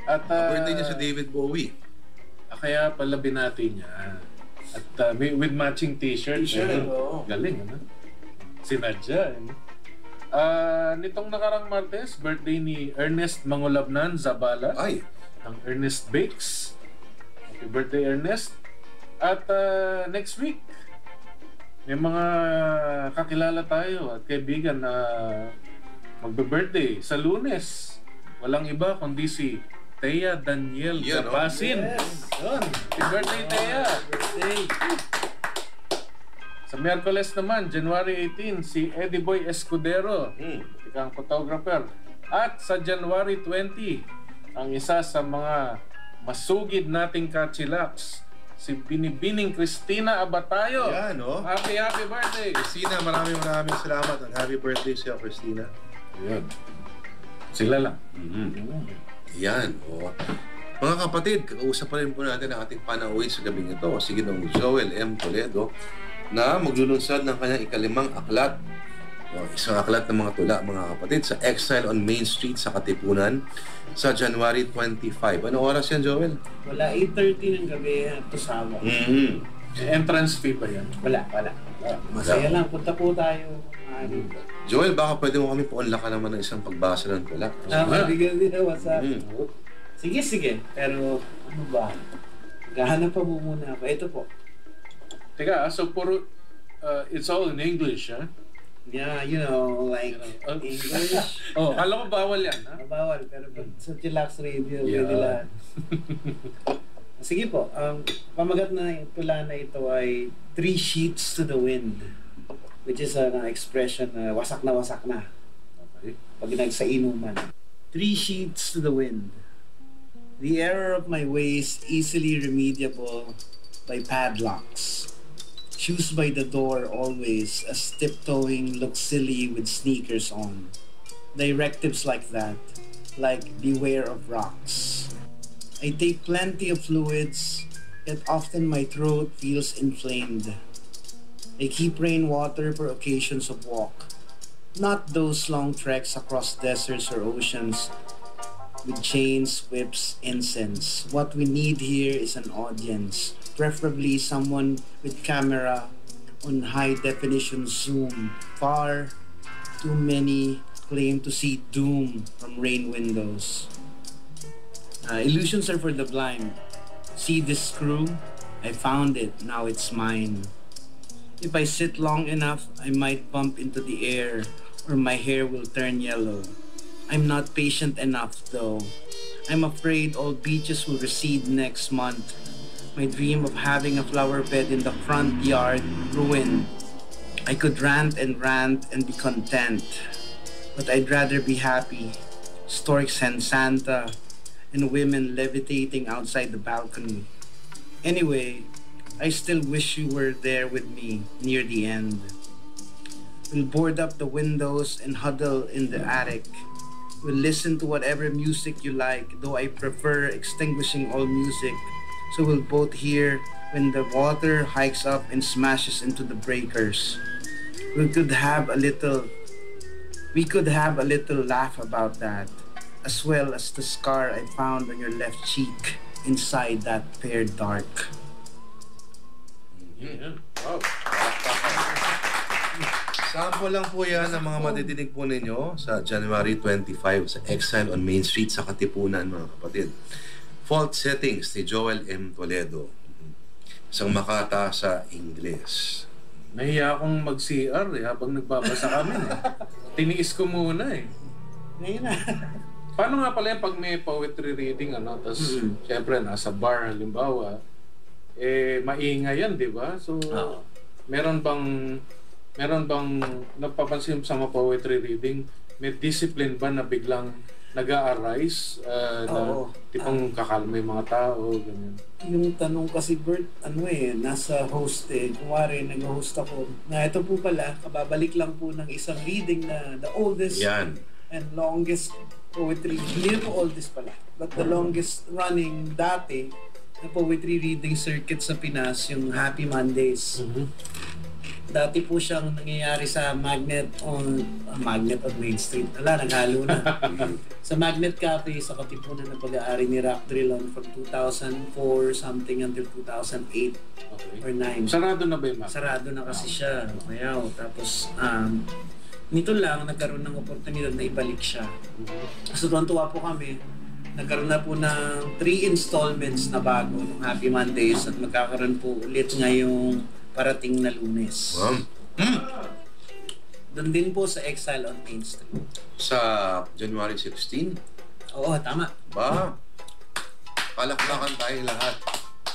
At Birthday niya si David Bowie. kaya pala binati niya. At with matching t-shirt. Oo. Galing, ano? Sinadya, ano? Nitong nakarang Martes, birthday ni Ernest Mangulabnan Zabala. Ay, Ng Ernest Bakes. Happy birthday, Ernest. At next week, may mga kakilala tayo at kaibigan na magbe-birthday sa Lunes. Walang iba kundi si Thea Daniel Yan, oh. Gapasin. Yes. Yun. Happy birthday, Thea. Birthday. Sa Miyerkules naman, January 18, si Eddie Boy Escudero, ikang photographer. At sa January 20, ang isa sa mga masugid nating kachilax, si Binibining Cristina Abatayo. Yan, oh. Happy birthday! Christina, maraming salamat at happy birthday sa'yo, Christina. Yan. Sila lang. Yan, oh. Mga kapatid, kakausap pa rin po natin ang ating panauwi sa gabing ito, si Ginoong Joel M. Toledo, na maglulunsad ng kanyang ikalimang aklat. Isang aklat ng mga tula, mga kapatid, sa Exile on Main Street sa Katipunan sa January 25. Ano oras yan, Joel? Wala, 8:30 ng gabi to Sawa. Entrance fee ba yan? Wala. Masaya lang, punta po tayo. Joel, baka pwede mo kami paunlakan naman ng isang pagbasa ng tula. Bigyan din na WhatsApp. Sige. Pero ano ba? Gahanap pa mo muna ako. Ito po. Teka, so puro, it's all in English, ha? Yeah, you know, like English. Alam ko bawal yan, ha? Bawal, pero pag sa Chillax Radio, Yeah. pwede lahat. Sige po, pamagat na tula na ito ay 3 sheets to the wind, which is an expression na wasak na. Okay. Pag nagsainuman. 3 sheets to the wind. The error of my ways easily remediable by padlocks. Shoes by the door always, as tiptoeing looks silly with sneakers on. Directives like that, like beware of rocks. I take plenty of fluids, yet often my throat feels inflamed. I keep rainwater for occasions of walk, not those long treks across deserts or oceans with chains, whips, incense. What we need here is an audience, preferably someone with camera on high definition zoom. Far too many claim to see doom from rain windows. Illusions are for the blind. See this screw? I found it, now it's mine. If I sit long enough, I might bump into the air, or my hair will turn yellow. I'm not patient enough though. I'm afraid all beaches will recede next month. My dream of having a flower bed in the front yard ruined. I could rant and be content, but I'd rather be happy. Storks and Santa, and women levitating outside the balcony. Anyway, I still wish you were there with me near the end. We'll board up the windows and huddle in the attic. We'll listen to whatever music you like, though I prefer extinguishing all music, so we'll both hear when the water hikes up and smashes into the breakers. We could have a little laugh about that, as well as the scar I found on your left cheek inside that pear dark. Wow. Sample lang po yan ng mga madidinig po ninyo sa January 25 sa Exile on Main Street sa Katipunan, mga kapatid. Fault Settings ni Joel M. Toledo. Isang makata sa Ingles. Nahiya akong mag-CR habang nagbabasa kami. Tiniis ko muna Ngayon na. Paano nga pala yung pag may poetry reading, tapos syempre nasa bar, halimbawa, maingay yan, di ba? So, meron bang napapansin sa mga poetry reading, may discipline ba na biglang nag-a-arise na tipong kakalma yung mga tao, ganyan? Yung tanong kasi, Bert, nasa host Kumari, nag-host ako. Na ito po pala, kababalik lang po ng isang reading na the oldest and longest poetry, hindi po oldest pala, but the longest running dati na poetry reading circuit sa Pinas, yung Happy Mondays. Dati po siyang nangyayari sa Magnet on Main Street. Naghalo na. Sa Magnet Cafe sa Katipunan ng pag-aari ni Rock Drillon from 2004 something until 2008 or 9. Sarado na ba yung Magnet? Sarado na kasi siya. Mayaw. Tapos nito lang nagkaroon ng oportunidad na ibalik siya. So tuwan-tuwa po kami. Nagkaroon na po ng 3 installments na bago ng Happy Mondays at magkakaroon po ulit ngayong parating na Lunes. Doon din po sa Exile on Main Street. Sa January 16? Oo, tama. Ba? Palakpakan tayo lahat.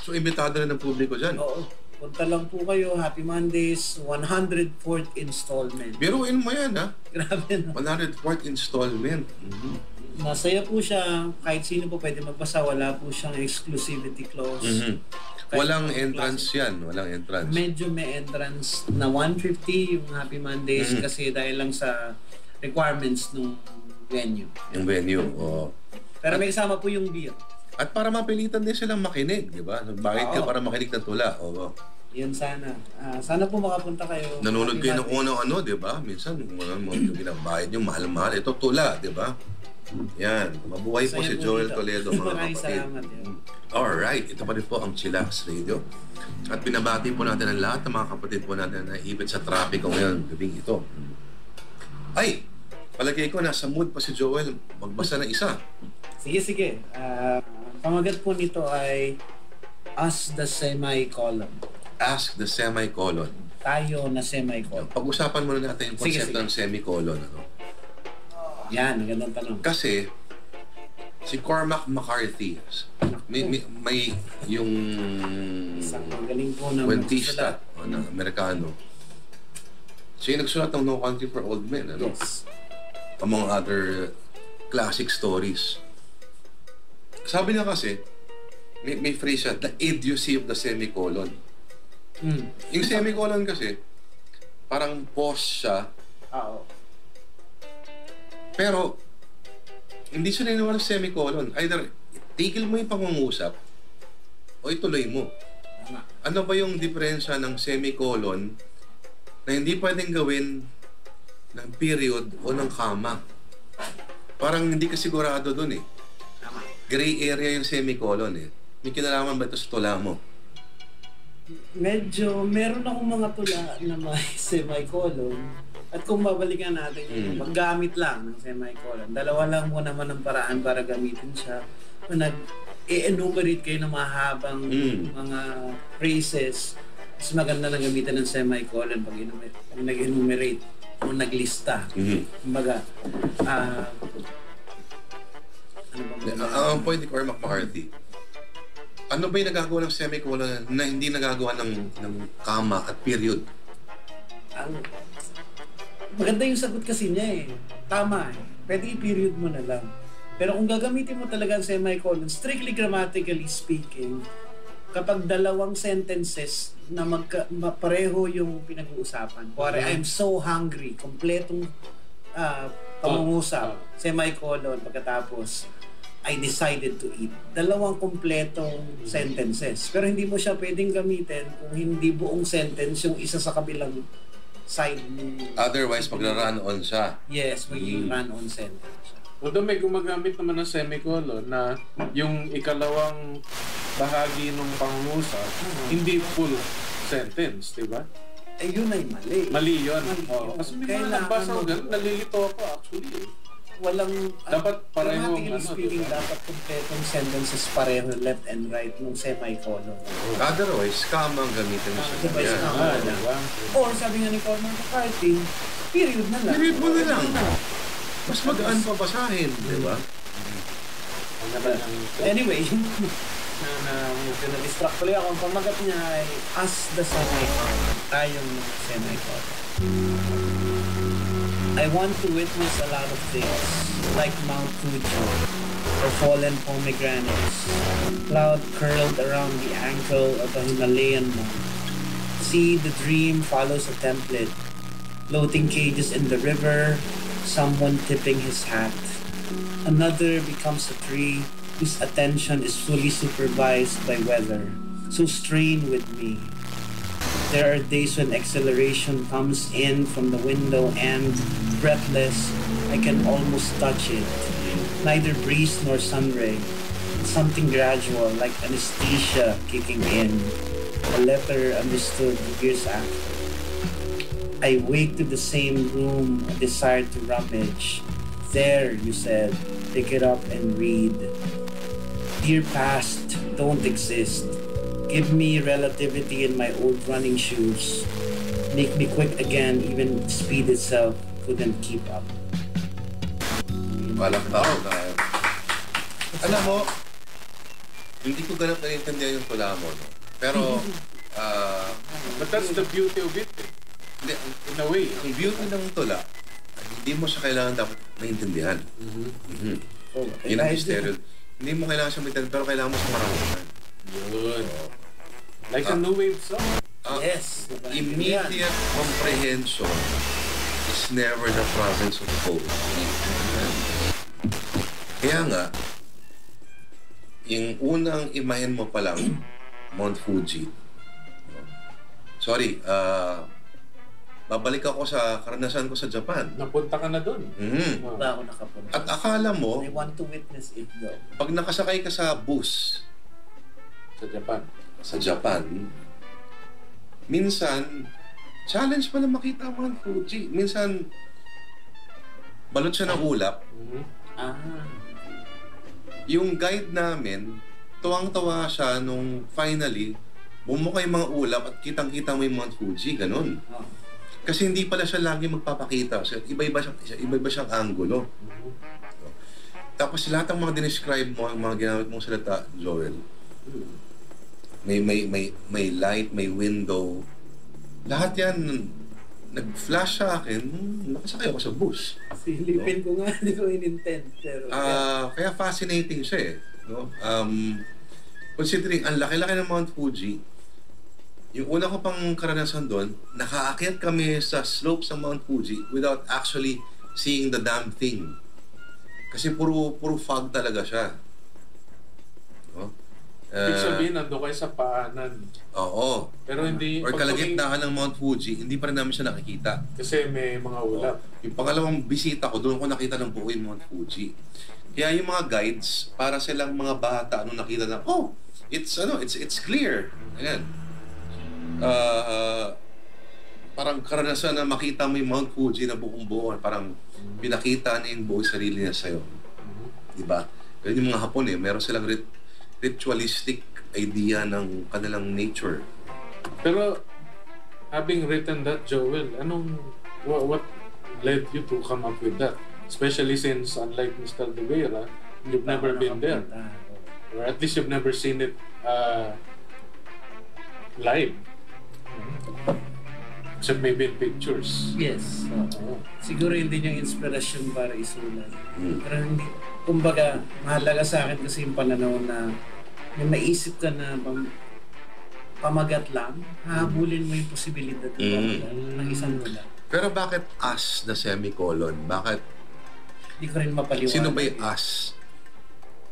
So, imbitado rin ng publiko dyan. Oo. Punta lang po kayo. Happy Mondays, 104th installment. Biruin mo yan, ha? Grabe, no? 104th installment. Masaya po siya. Kahit sino po pwede magbasa. Wala po siyang exclusivity clause. Kahit Walang anong entrance klase. yan. Walang entrance. Medyo may entrance na 150 yung Happy Mondays kasi dahil lang sa requirements ng venue. Yung venue, oo. Pero may kasama po yung beer. At para mapilitan din silang makinig, di ba? Bakit ka Oo. para makinig ng tula? Oo. Yun sana. Sana po makapunta kayo. Nanonood Happy kayo ng Mondays. unang di ba? Minsan, mga ginabayad yung mahal-mahal. Ito tula, di ba? Yan. Mabuhay po Masaya si po Joel dito. Toledo, mga Maraming kapatid. salamat. Yun. Alright, ito pa rin po ang Chillax Radio. At binabati po natin ang lahat ng mga kapatid po natin na ibit sa trapiko ngayon, gabing ito. Ay! Palagay ko, nasa mood pa si Joel magbasa ng isa. Sige. Pamagat po nito ay Us the Semicolon. Ask the Semicolon. Tayo na Semicolon. Pag-usapan muna natin yung Sige, konsepto ng semicolon. Ano? Yan, magandang tanong. Kasi, si Cormac McCarthy, may yung Isang magaling po na kwentista na Amerikano. Siya yung nagsulat ng No Country for Old Men, ano? Yes. Among other classic stories. Sabi niya kasi, may phrase siya, the idiocy of the semicolon. Yung semicolon kasi, parang pause siya, Oo. pero hindi siya niniwala sa semicolon. Either tigil mo yung pangungusap o ituloy mo. Tama. Ano ba yung diferensya ng semicolon na hindi pwedeng gawin ng period o ng comma? Parang hindi ka sigurado dun eh. Tama. Gray area yung semicolon eh. May kinalaman ba ito sa tula mo? Medyo, meron akong mga tula na may semicolon. At kung babalikan natin yung paggamit lang ng semicolon, dalawa lang mo naman ang paraan para gamitin siya. Kung nag-enumerate kayo ng mahabang mga phrases, mas maganda na gamitan ng semicolon pag nag-enumerate o naglista. Kumbaga, ano bang Ang point ni Cormac McCarthy, ano ba yung nagagawa ng semicolon na hindi nagagawa ng comma at period? Maganda yung sagot kasi niya eh. Tama eh. Pwede i-period mo na lang. Pero kung gagamitin mo talaga ang semicolon, strictly grammatically speaking, kapag dalawang sentences na pareho yung pinag-uusapan. Kuwari, I'm so hungry. Kompletong pangungusap. Semicolon. Pagkatapos, I decided to eat. Dalawang kompletong sentences. Pero hindi mo siya pwedeng gamitin kung hindi buong sentence yung isa sa kabilang side. Otherwise, magra-run on siya. Yes, magiging run-on sentence. Although may gumagamit naman ng semicolon na yung ikalawang bahagi ng pangungusap, hindi full sentence, di ba? Eh, yun ay mali. Mali yun. Mali Oo. yun. Kasi may Kailangan mga nagbasa ko mo- ganun, nalilito ako actually. Walang... Dapat parehong grammatically speaking, diba? dapat kompletong sentences pareho left and right ng semicolon. Otherwise, comma ang gamitin mo siya. Diba, Yan. comma. Diba? Or sabi nga ni Cormac McCarthy, period na lang. Period mo na lang. Mas magaan pa basahin, di ba? Anyway, na-distract tuloy ako. Ang pamagat niya ay Us the Semicolon. Tayong Semicolon. I want to witness a lot of things, like Mount Fuji, or fallen pomegranates, cloud curled around the ankle of a Himalayan monk. See, the dream follows a template, floating cages in the river, someone tipping his hat. Another becomes a tree whose attention is fully supervised by weather. So strain with me. There are days when exhilaration comes in from the window and, breathless, I can almost touch it. Neither breeze nor sun ray. It's something gradual, like anesthesia kicking in. A letter understood years after. I wake to the same room, a desire to rummage. There, you said, pick it up and read. Dear past, don't exist. Give me relativity in my old running shoes. Make me quick again, even speed itself couldn't keep up. Palakpakan tayo. Alam mo, Hindi ko ganap naiintindihan yung tula mo, no? Pero, But that's the beauty of it. hindi, In a way. ang beauty ng tula, hindi mo siya kailangan dapat maintindihan. Oh, Yun ang stereo. Hindi mo kailangan siya maintindihan, pero kailangan mo siya maramdaman. Yun. Like a new wave song. Yes. Immediate comprehension is never the province of hope. Kaya nga, yung unang imahin mo pa lang, Mount Fuji. Sorry, babalik ako sa karanasan ko sa Japan. Napunta ka na doon. Mhm. Ba ako nakapunta. At akala mo, I want to witness it though. pag nakasakay ka sa bus Sa Japan. sa Japan, minsan, challenge pa na makita ang Mount Fuji. Minsan, balot siya ng ulap. Ah. Yung guide namin, tuwang-tawa siya nung finally, bumukay mga ulap at kitang-kita mo yung Mount Fuji, ganun. Oh. Kasi hindi pala siya lagi magpapakita. So, iba-iba siyang angulo. Tapos lahat ng mga dinescribe mo, ang mga ginamit mong salita, Joel, may light, may window. Lahat yan, nag-flash sa akin, nakasakay ako sa bus. Silipin ko nga, hindi ko in-intend. Pero, Kaya fascinating siya eh. No? Considering ang laki-laki ng Mount Fuji, yung una ko pang karanasan doon, nakaakyat kami sa slopes ng Mount Fuji without actually seeing the damn thing. Kasi puro fog talaga siya. No? Ibig sabihin, nandun kayo sa paanan. Oo. Pero hindi... Or pag kalagitnaan ng Mount Fuji, hindi pa rin namin siya nakikita. Kasi may mga ulap. Yung pangalawang bisita ko, doon ko nakita ng buo yung Mount Fuji. Kaya yung mga guides, para silang mga bata, nung nakita na, oh, it's clear. Ayan. Parang karanasan na makita mo yung Mount Fuji na buong buo. Parang pinakita niya yung buong sarili niya sa'yo. Diba? Kaya yung mga Hapon meron silang ritualistic idea ng kanilang nature. Pero, having written that, Joel, what led you to come up with that? Especially since, unlike Mr. De Vera, you've never been there. Or at least you've never seen it live. Except maybe in pictures. yes. Siguro hindi yung inspirasyon para isulat. Mm. Pero hindi, kumbaga, mahalaga sa akin kasi yung pananaw na may maisip ka na pamagat lang, hahabulin mo yung posibilidad ng isang nula. Pero bakit as na semicolon? Bakit? Hindi ko rin mapaliwanag. Sino ba yung as?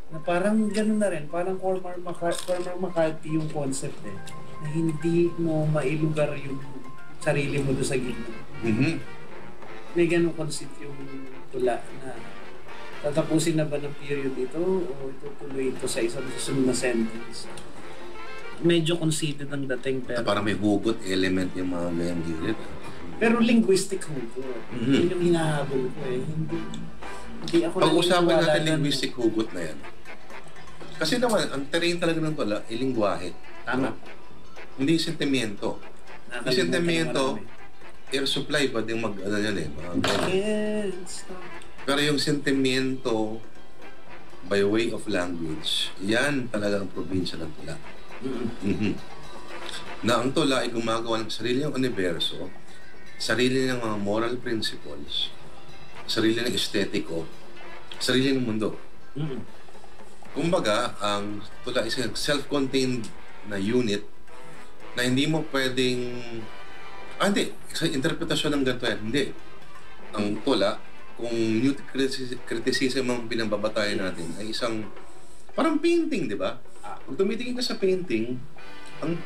Na parang gano'n na rin, parang Cormac McCarthy yung concept na hindi mo mailugar yung sarili mo doon sa gitna. Mhm. May ganong concept yung tula na tatapusin na ba ng period ito o itutuloy ito sa isang susunod na sentence. Medyo conceited ang dating pero Parang may hugot element yung mga ganyang gilid. pero linguistic hugot. Mhm. Yun yung hinahabol ko eh. Hindi ako Pag-usapan naniniwala natin na- linguistic hugot na yan. Kasi naman, ang terrain talaga ng tula ay lingwahe. Tama. Hindi sentimiento. Yung Nakakalimutan sentimiento, ko marami. air supply, pwedeng ano yan mga ganyan. Yes. Pero yung sentimiento, by way of language, yan talaga ang probinsya ng tula. Mhm. Na ang tula ay gumagawa ng sarili ng universo, sarili ng mga moral principles, sarili ng estetiko, sarili ng mundo. Kumbaga, ang tula is a self-contained na unit na hindi mo pwedeng... hindi. Sa interpretasyon ng ganito yan, hindi. Ang tula, kung new criticism ang pinababatayan natin, ay isang parang painting, di ba? Kung tumitingin ka sa painting, ang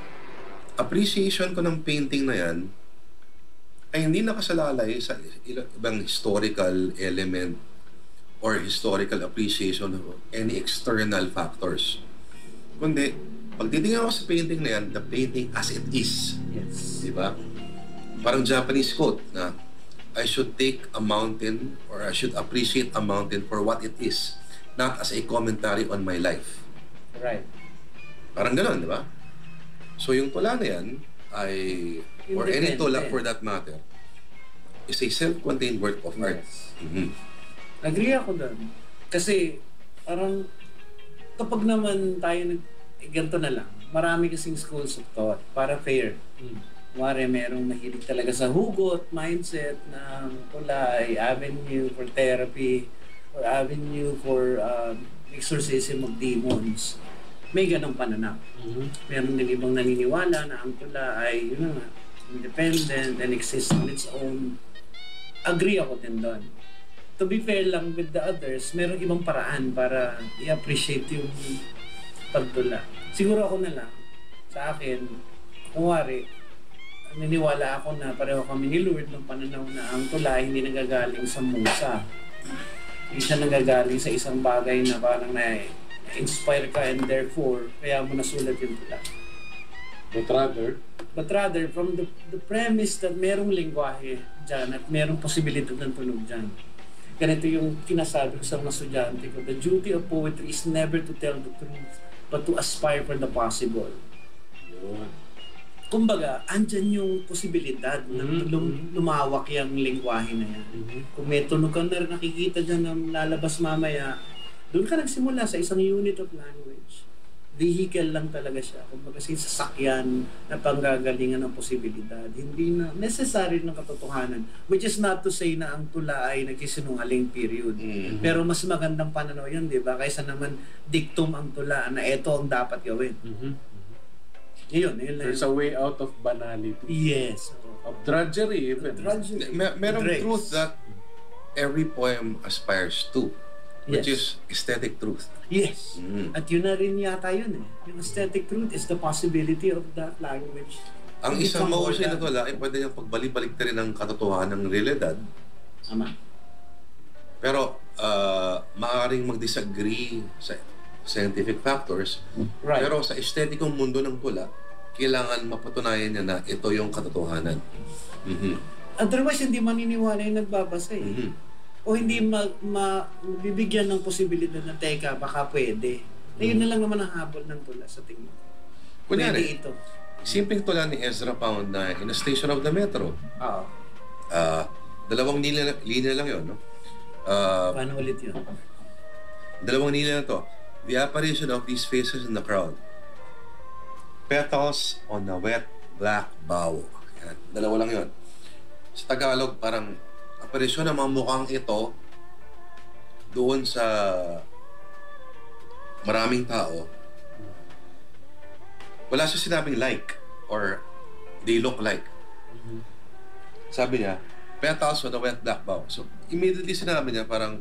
appreciation ko ng painting na yan ay hindi nakasalalay sa ibang historical element or historical appreciation of any external factors. Kundi, pag titingnan ako sa painting na yan, the painting as it is. Yes. Di ba? Parang Japanese quote na, I should take a mountain or I should appreciate a mountain for what it is, not as a commentary on my life. Right. Parang gano'n, di ba? So yung tula na yan ay, or any tula for that matter, is a self-contained work of art. Yes. Mhm. Agree ako doon. Kasi parang kapag naman tayo ganito na lang. Marami kasing schools of thought para fair. Kumari, merong nahilig talaga sa hugot, mindset ng kulay, avenue for therapy, or avenue for exorcism of demons. May ganong pananaw. Meron din ibang naniniwala na ang tula ay, independent and exists on its own. Agree ako din doon. To be fair lang with the others, merong ibang paraan para i-appreciate yung pagtula. Siguro ako na lang, sa akin, kumari, naniniwala ako na pareho kami ni Lord ng pananaw na ang tula hindi nagagaling sa musa. Hindi siya nagagaling sa isang bagay na parang na-inspire ka and therefore, kaya mo nasulat yung tula. But rather, from the premise that merong lingwahe dyan at merong posibilidad ng tunog dyan. Ganito yung kinasabi ko sa mga estudyante ko, the duty of poetry is never to tell the truth, but to aspire for the possible. Kumbaga, andyan yung posibilidad na lumawak yung lingwahe na yan. Kung may tunog ka na rin nakikita dyan na lalabas mamaya, doon ka nagsimula sa isang unit of language. Vehicle lang talaga siya. Kumbaga, sasakyan na panggagalingan ng posibilidad. Hindi na necessary ng katotohanan. Which is not to say na ang tula ay nagsisinungaling period. Pero mas magandang pananaw yun, di ba? Kaysa naman dictum ang tula na ito ang dapat gawin. Yun There's a way out of banality. Yes. Of drudgery even. Merong truth that every poem aspires to, which is aesthetic truth. Yes. At yun na rin yata yun eh. Yung aesthetic truth is the possibility of that language. Ang isang mahusay na tula ay pwede niyang pagbalik-balik na rin ang katotohanan ng realidad. Tama. Pero maaaring mag-disagree sa scientific factors. Right. Pero sa estetikong mundo ng tula, kailangan mapatunayan niya na ito yung katotohanan. Otherwise, hindi maniniwala yung nagbabasa eh. O hindi bibigyan ng posibilidad na, teka, baka pwede. Yun na lang naman ang habol ng tula sa tingin. Kunyari, pwede ito. simpleng tula ni Ezra Pound na In a Station of the Metro. Oo. Dalawang linya lang yun, no? Paano ulit yun? Dalawang linya na to. The apparition of these faces in the crowd. Petals on a wet black bough. Yan. Dalawa lang yun. Sa Tagalog, parang aparisyon ng mga mukhang ito doon sa maraming tao. Wala siya sinabing like or they look like. Sabi niya, petals on a wet black bough. So, immediately sinabi niya parang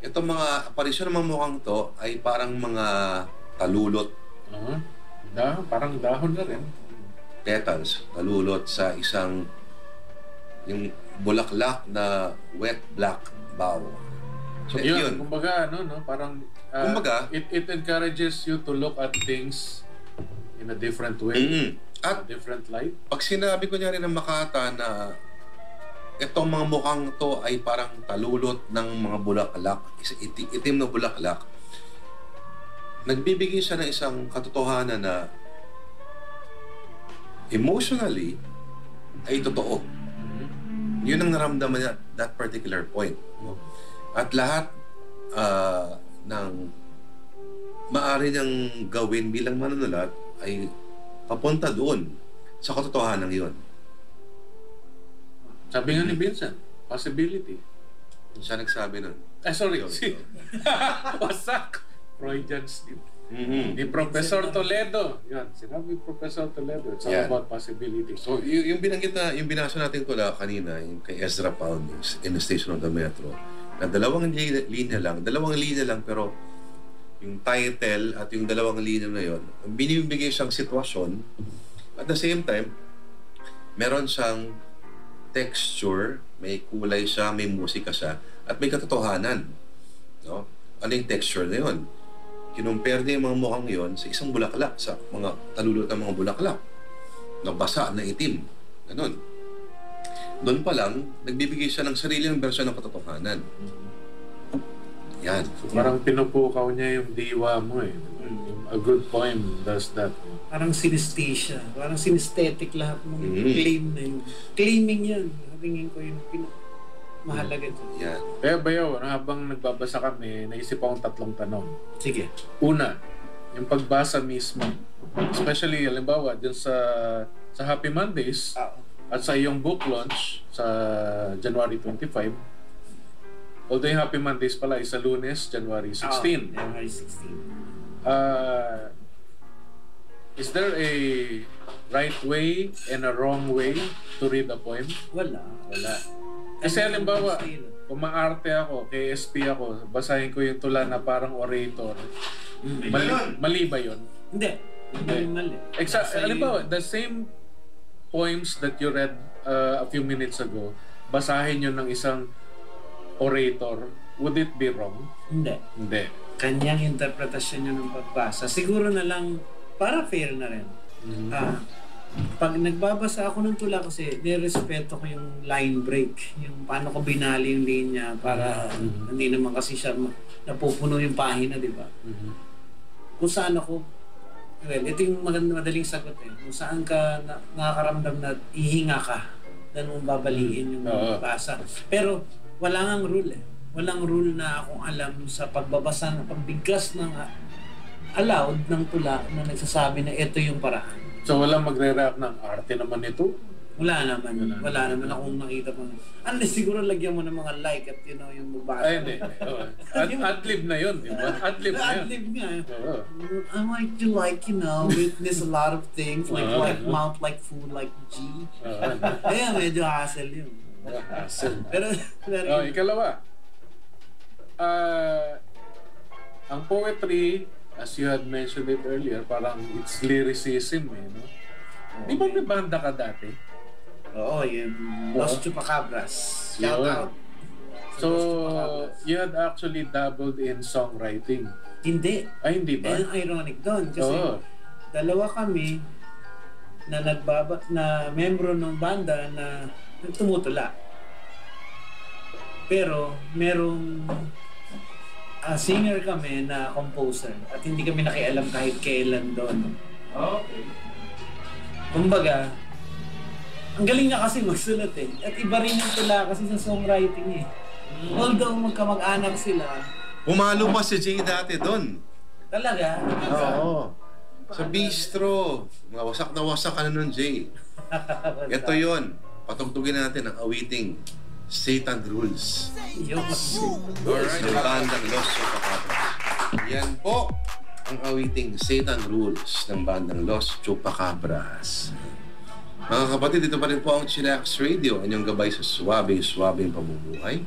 itong mga aparisyon ng mga mukhang to ay parang mga talulot. Parang dahon na rin. Petals, talulot sa isang yung bulaklak na wet black bough. So, yun. Kumbaga, parang kumbaga, it encourages you to look at things in a different way. At a different light. Pag sinabi ko niya rin ng Makata na itong mga mukhang to ay parang talulot ng mga bulaklak, itim na bulaklak, nagbibigay siya ng isang katotohanan na emotionally ay totoo. Yun ang naramdaman niya that particular point. At lahat ng maaari niyang gawin bilang manunulat ay papunta doon sa katotohanan yun. Sabi nga ni Vincent, possibility. Siya nagsabi nun. Sorry. Wasak. Freudian slip. Ni Professor Toledo. Yan, sinabi Professor Toledo. It's all about possibility. So, yung binanggit na, yung binasa natin tula kanina, yung kay Ezra Pound, In the Station of the Metro, na dalawang linya lang, pero yung title at yung dalawang linya na yun, binibigay siyang sitwasyon, at the same time, meron siyang texture, may kulay siya, may musika siya, at may katotohanan. No? Ano yung texture na yun? Kinumpare niya yung mga mukhang yun sa isang bulaklak, sa mga talulot ng mga bulaklak, na basa, na itim. Ganun. Doon pa lang, nagbibigay siya ng sarili ng bersyon ng katotohanan. Yan. So, parang pinupukaw niya yung diwa mo eh. A good poem does that. Parang synesthesia. Parang synesthetic lahat ng claim na yun. Claiming yan. Tingin ko yung mahalaga dyan. Yan. Kaya Bayaw, habang nagbabasa kami, naisip akong tatlong tanong. Sige. Una, yung pagbasa mismo. Especially, halimbawa, dyan sa Happy Mondays at sa iyong book launch sa January 25. Although yung Happy Mondays pala is sa Lunes, January 16. January 16. Is there a right way and a wrong way to read a poem? Wala. Kasi halimbawa, kung maarte ako, KSP ako, basahin ko yung tula na parang orator. Mali ba yun? Hindi. Mali. Halimbawa, the same poems that you read a few minutes ago, basahin yun ng isang orator, would it be wrong? Hindi. Kanyang interpretasyon yun ng pagbasa. Siguro na lang, para fair na rin. Pag nagbabasa ako ng tula kasi, nirespeto ko yung line break. Yung paano ko binali yung linya para hindi naman kasi siya napupuno yung pahina, di ba? Kung saan ako, well, ito yung madaling sagot eh. Kung saan ka nakakaramdam na ihinga ka, dan mong babaliin yung basa. Pero wala ngang rule eh. Walang rule na akong alam sa pagbabasa ng pagbigkas ng allowed ng tula na nagsasabi na ito yung paraan. So walang magre-react ng arte naman ito? Wala naman akong nakita pa. Unless siguro lagyan mo ng mga like at yung magbasa. Ay, hindi. Ad-lib na yun, di ba? Ad-lib na yun. Ad-lib nga. I like to witness a lot of things like mouth like food like G. Kaya medyo hassle yun. Pero ikalawa. Ang poetry, as you had mentioned it earlier, parang it's lyricism eh, no? Di ba may banda ka dati? Oo, yung Los Chupacabras. Shout out. So, you had actually dabbled in songwriting? Hindi. Ay, hindi ba? Ang ironic doon kasi dalawa kami na membro ng banda na tumutula. Pero merong singer kami na composer at hindi kami nakialam kahit kailan doon. Okay. Kumbaga, ang galing niya kasi magsulat eh. At iba rin yung tula kasi sa songwriting eh. Although magkamag-anak sila. Pumalo pa si Jay dati doon. Talaga? Oo. Sa bistro. Wasak na wasak ka na nun, Jay. Ito yon. Patugtugin natin ang awiting Satan Rules. Alright, ang bandang Los Chupacabras. Yan po ang awiting Satan Rules ng bandang Los Chupacabras. Mga kapatid, dito pa rin po ang Chillax Radio, inyong gabay sa swabing pamumuhay.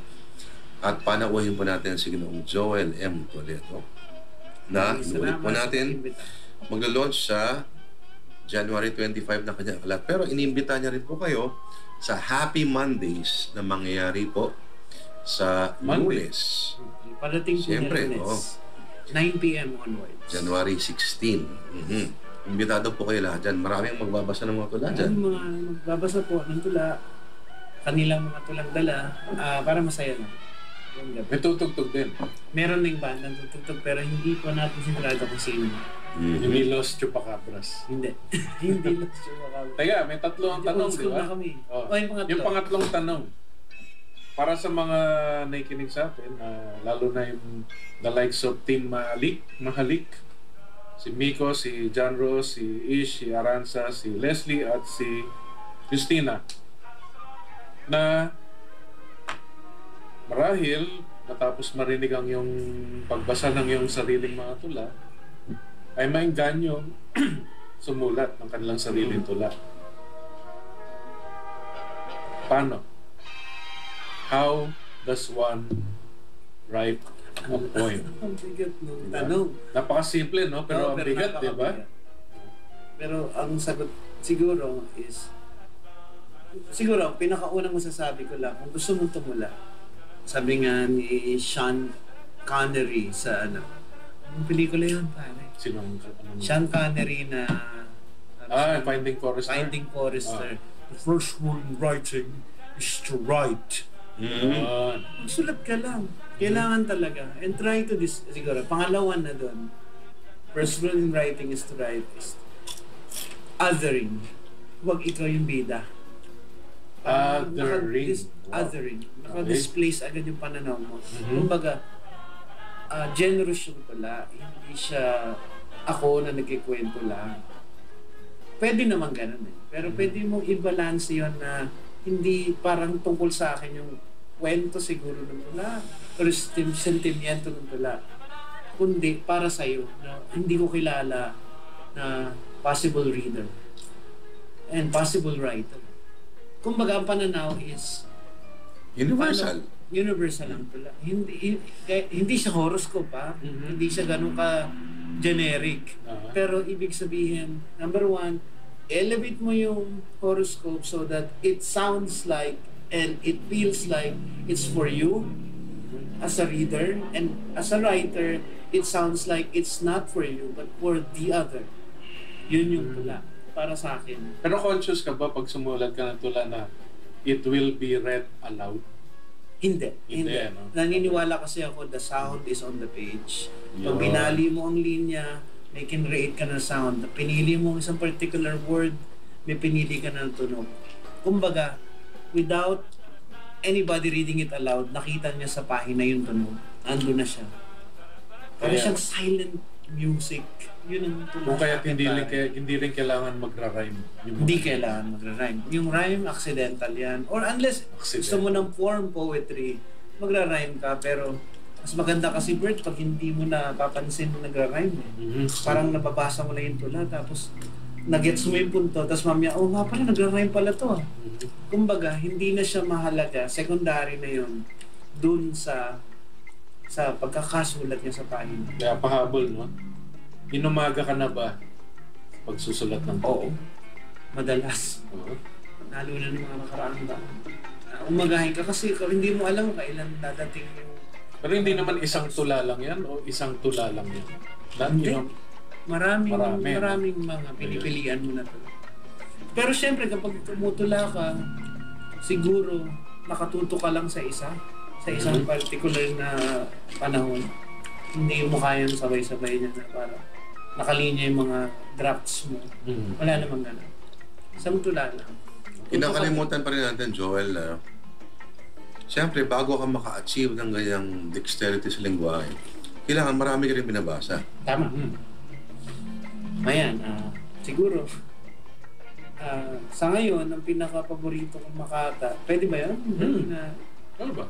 At panauhin po natin si Ginoong Joel M. Toledo na inulit po natin mag-launch sa January 25 na kanyang alat. Pero inimbita niya rin po kayo sa Happy Mondays na mangyayari po sa Lunes. Parating po siyempre, na Lunes. 9 p.m. onwards. January 16. Imbitado po kayo lahat dyan. Maraming magbabasa ng mga tula dyan. Mga magbabasa po ng tula, kanilang mga tulang dala, para masaya na. May tutugtog din. Meron ng band ng tutugtog pero hindi po natin sinurado kung sino. Hindi Los Chupacabras. Hindi. Hindi Los Chupacabras. Teka, may tatlong tanong, di ba? Yung pangatlong tanong. Para sa mga nakikinig sa atin, lalo na yung the likes of Team Mahalik, si Miko, si John Rose, si Ish, si Aranza, si Leslie, at si Christina, na marahil matapos marinig ang yung pagbasa ng yung sariling mga tula, ay maengganyo sumulat ng kanilang sariling tula. Paano? How does one write a poem? Ang bigat ng tanong. Napakasimple, no? Pero ang bigat, di ba? Pero ang sagot siguro is, siguro, pinakaunang masasabi ko lang, kung gusto mong tumula, sabi nga ni Sean Connery sa ano, ang pelikula yun, pare. Sean Connery na Finding Forrester. Finding Forrester. The first rule in writing is to write. Magsulat ka lang. Kailangan talaga. And try to this, siguro, pangalawan na doon. First rule in writing is to write is othering. Huwag ikaw yung bida. Othering. Naka-displace agad yung pananaw mo. Kumbaga, generous yung tula. Hindi siya ako na nagkikwento lang. Pwede naman ganun eh. Pero pwede mong i-balance yun na hindi parang tungkol sa akin yung kwento siguro ng tula or sentimiento ng tula. Kundi para sa'yo na hindi ko kilala na possible reader and possible writer. Kumbaga, ang pananaw is Universal. Universal ang tula. Hindi siya horoscope pa. Hindi siya ganun ka generic. Pero ibig sabihin, number one, elevate mo yung horoscope so that it sounds like and it feels like it's for you as a reader, and as a writer, it sounds like it's not for you but for the other. Yun yung tula para sa akin. Pero conscious ka ba pag sumulat ka ng tula na it will be read aloud? Hindi. No? Naniniwala kasi ako, the sound is on the page. Pag binali mo ang linya, may kinreate ka ng sound. Pinili mo isang particular word, may pinili ka ng tunog. Kumbaga, without anybody reading it aloud, nakita niya sa pahina yung tunog. Ando na siya. Parang siyang silent music. Yun ang tunog. Kung kaya hindi rin kailangan magra-rhyme. Hindi kailangan magra-rhyme. Yung rhyme, accidental yan. Or unless gusto mo ng form poetry, magra-rhyme ka. Pero mas maganda kasi, Bert, pag hindi mo na papansin na nagra-rhyme. Parang nababasa mo na yung tula, tapos nagets mo yung punto, tapos mamaya, oh nga pala, nagra-rhyme pala to. Kumbaga, hindi na siya mahalaga. Secondary na yun dun sa pagkakasulat niya sa pahina. Kaya pahabol, no? Inumaga ka na ba pag susulat ng tula? Oo. Madalas. Oo. Lalo na ng mga nakaraang taon. Umagahin ka kasi hindi mo alam kailan dadating yung... Pero hindi naman isang tula lang yan o isang tula lang yan? Hindi. Maraming no? mga pinipilian mo na to. Pero syempre kapag tumutula ka, siguro nakatuto ka lang sa isang particular na panahon. Hindi mo kayang sabay-sabay niya na para nakalinya yung mga drafts mo. Wala namang gano'n. Isang tula lang. Kinakalimutan pa rin natin, Joel, na siyempre, bago ka maka-achieve ng ganyang dexterity sa lingwahe, kailangan marami ka rin binabasa. Tama. Ayan, siguro, sa ngayon, ang pinaka-paborito kong makata, pwede ba yun? Ano ba?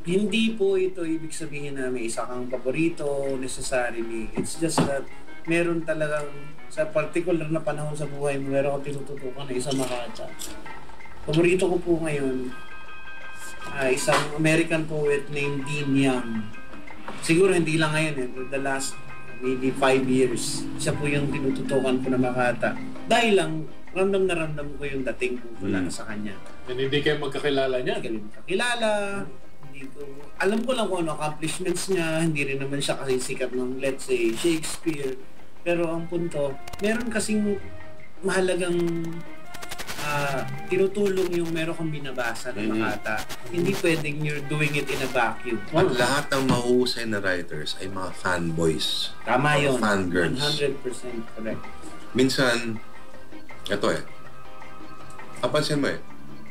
Hindi po ito ibig sabihin na may isa kang paborito necessarily. It's just that meron talagang sa particular na panahon sa buhay mo, meron kang tinututukan na isang makata. Paborito ko po ngayon, isang American poet named Dean Young. Siguro hindi lang ngayon for the last maybe 5 years. Siya po yung tinututukan ko na makata. Dahil lang, ramdam na ramdam ko yung dating ko wala sa kanya. And hindi kayo magkakilala niya? Hindi magkakilala. Alam ko lang kung ano accomplishments niya, hindi rin naman siya kasi sikat ng, let's say, Shakespeare. Pero ang punto, meron kasing mahalagang tinutulong yung meron kang binabasa na makata. Hindi pwedeng you're doing it in a vacuum. At lahat ng mahusay na writers ay mga fanboys. Tama yun. Fangirls. 100% correct. Minsan, ito kapansin mo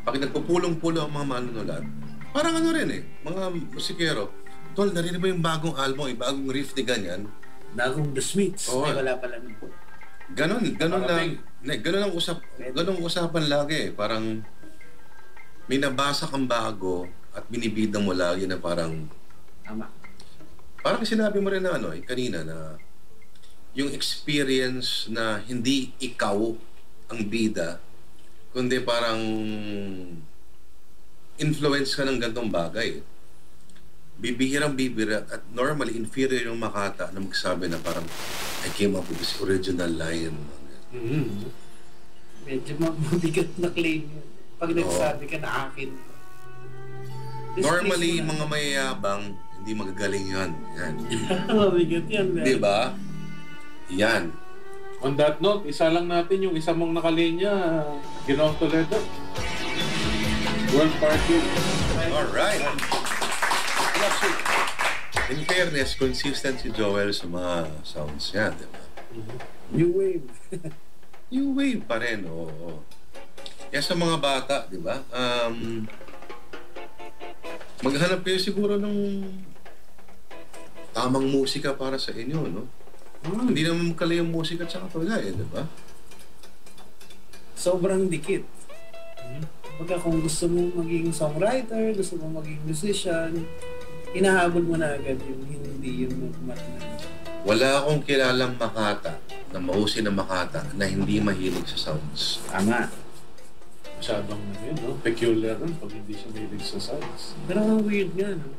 pag nagpupulong-pulo ang mga manunulat, parang ano rin mga musikero, tol, narinig mo yung bagong album, yung bagong riff ni ganyan? Bagong The Smiths. Oo. Ay, wala pala nun. Ganon ang usapan lagi. Parang may nabasa kang bago at binibida mo lagi na parang Tama. parang sinabi mo rin na kanina na yung experience na hindi ikaw ang bida, kundi parang influence ka ng gantong bagay. Bibihirang-bibira at normally inferior yung makata na magsabi na parang I came up with this original line. Medyo mabigat na claim yun. Pag nagsabi ka na akin. Normally, mga mayayabang, hindi magagaling yan. Yan. Mabigat yan. Di ba? Yan. On that note, isa lang natin yung isa mong nakalinya, Ginoong Toledo. World Party. Alright. In fairness, consistent si Joel sa mga sounds niya, di ba? New wave. New wave pa rin, oo. Kaya sa mga bata, di ba? Maghanap kayo siguro ng tamang musika para sa inyo, no? Hindi naman magkala yung musika at saka tula eh, di ba? Sobrang dikit. Pagka kung gusto mo maging songwriter, gusto mo maging musician, hinahabol mo na agad yung hindi yung movement na. Wala akong kilalang Makata na mahusay na Makata na hindi mahilig sa sounds. Tama. Masyadong yun, no? Peculiar rin pag hindi siya mahilig sa sounds. Pero ang weird nga, no?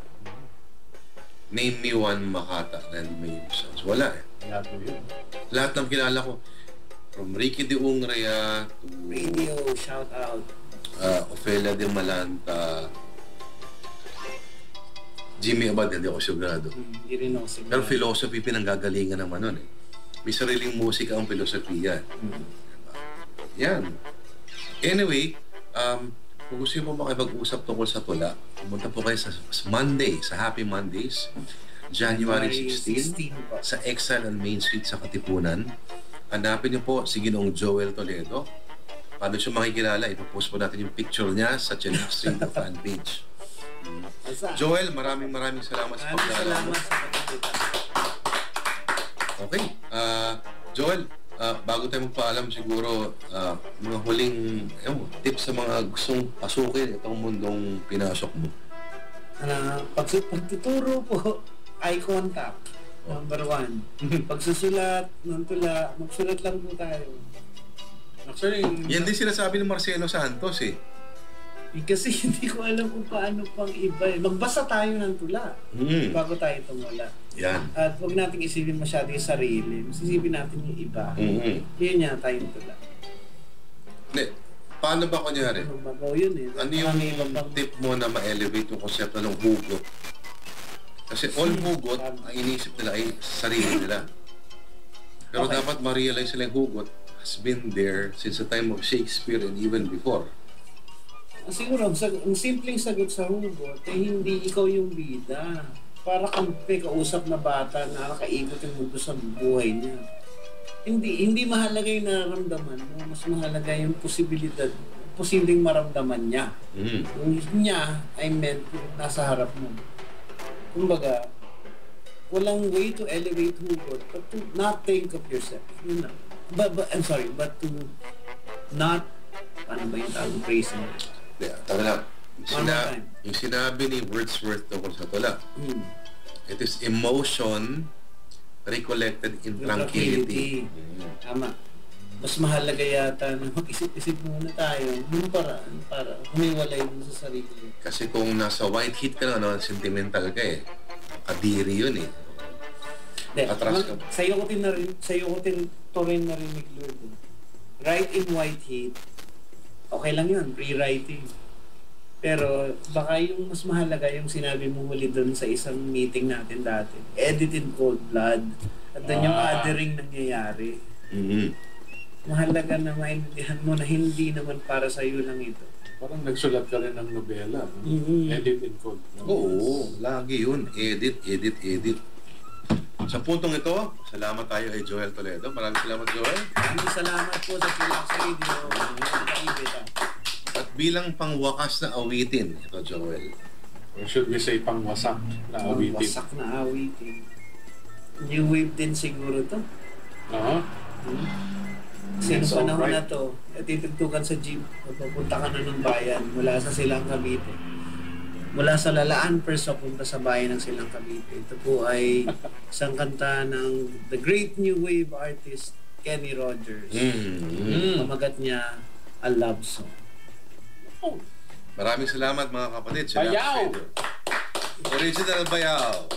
Name me one Makata na hindi mahilig sa sounds. Wala eh. Kaya po yun. Lahat ng kilala ko, from Ricky de Ungrea to Radio, shout out. Ofelia de Malanta, Jimmy Abad, hindi ako sigurado. Hindi rin ako sigurado. Pero philosophy pinanggagalingan naman nun eh. May sariling musika ang filosofiya. Yan. Anyway, kung gusto mo makipag-usap tungkol sa tula, pumunta po kayo sa Monday, sa Happy Mondays, January 16, sa Exile and Main Street sa Katipunan. Hanapin niyo po si Ginoong Joel Toledo. Paano siya makikilala? Ipopost po natin yung picture niya sa Chinek Street fan page. Joel, maraming salamat sa pagdala mo. Okay. Joel, bago tayo magpaalam siguro, mga huling tips sa mga gustong pasukin itong mundong pinasok mo. Pagtuturo po, eye contact. Number 1. Pagsusulat ng tula, magsulat lang po tayo. Actually, yan din sinasabi ng Marcelo Santos eh. Kasi hindi ko alam kung paano pang iba eh. Magbasa tayo ng tula bago tayo tumula. Yan. At huwag natin isipin masyado yung sarili. Mas isipin natin yung iba. Yun niya tayong tula. Paano ba kunyari? Yun eh. Ano yung tip mo na ma-elevate yung konsepto ng hugot? Kasi all hugot, ang inisip nila ay sarili nila. Pero dapat ma-realize nila yung hugot has been there since the time of Shakespeare and even before. Siguro, ang simpleng sagot sa hugot ay hindi ikaw yung bida. Para kang kausap na bata na nakaikot yung mundo sa buhay niya. Hindi mahalaga yung nararamdaman mo. Mas mahalaga yung posibleng maramdaman niya. Yung niya ay meant nasa harap mo. Kumbaga, walang way to elevate hugot but to not think of yourself. Yun na. But to not, paano ba yung tawag phrase mo? Taga lang. Yung sinabi ni Wordsworth tungkol sa tula, it is emotion recollected in tranquility. Tama. Mas mahalaga yata na mag-isip-isip muna tayo ng paraan para humiwalay mo sa sarili. Kasi kung nasa white heat ka na, sentimental ka eh. Kadiri yun eh. Atras ka. Sa'yo ko rin narinig, Lord. Write in white heat. Okay lang yun, rewriting. Pero baka yung mas mahalaga yung sinabi mo huli doon sa isang meeting natin dati. Edit in cold blood. At doon yung othering nangyayari. Mahalaga na maintindihan mo na hindi naman para sa iyo lang ito. Parang nagsulat ka rin ng nobela. No? Edit in cold. Oo, lagi yun. Edit. Sa puntong ito, salamat tayo kay Joel Toledo. Maraming salamat, Joel. Maraming salamat po sa Chillax Radio. At bilang pangwakas na awitin, ito, Joel. Or should we say pangwasak na awitin? Pangwasak na awitin. New wave din siguro to. Kasi nung panahon na to, at itugtugan sa jeep, pupunta ka na ng bayan mula sa Silang Cavite. Mula sa Lalaan First punta sa bayan ng Silang Cavite. Ito po ay isang kanta ng the great new wave artist Kenny Rogers. Pamagat niya, A Love Song. Maraming salamat mga kapatid. Bayaw! Original Bayaw!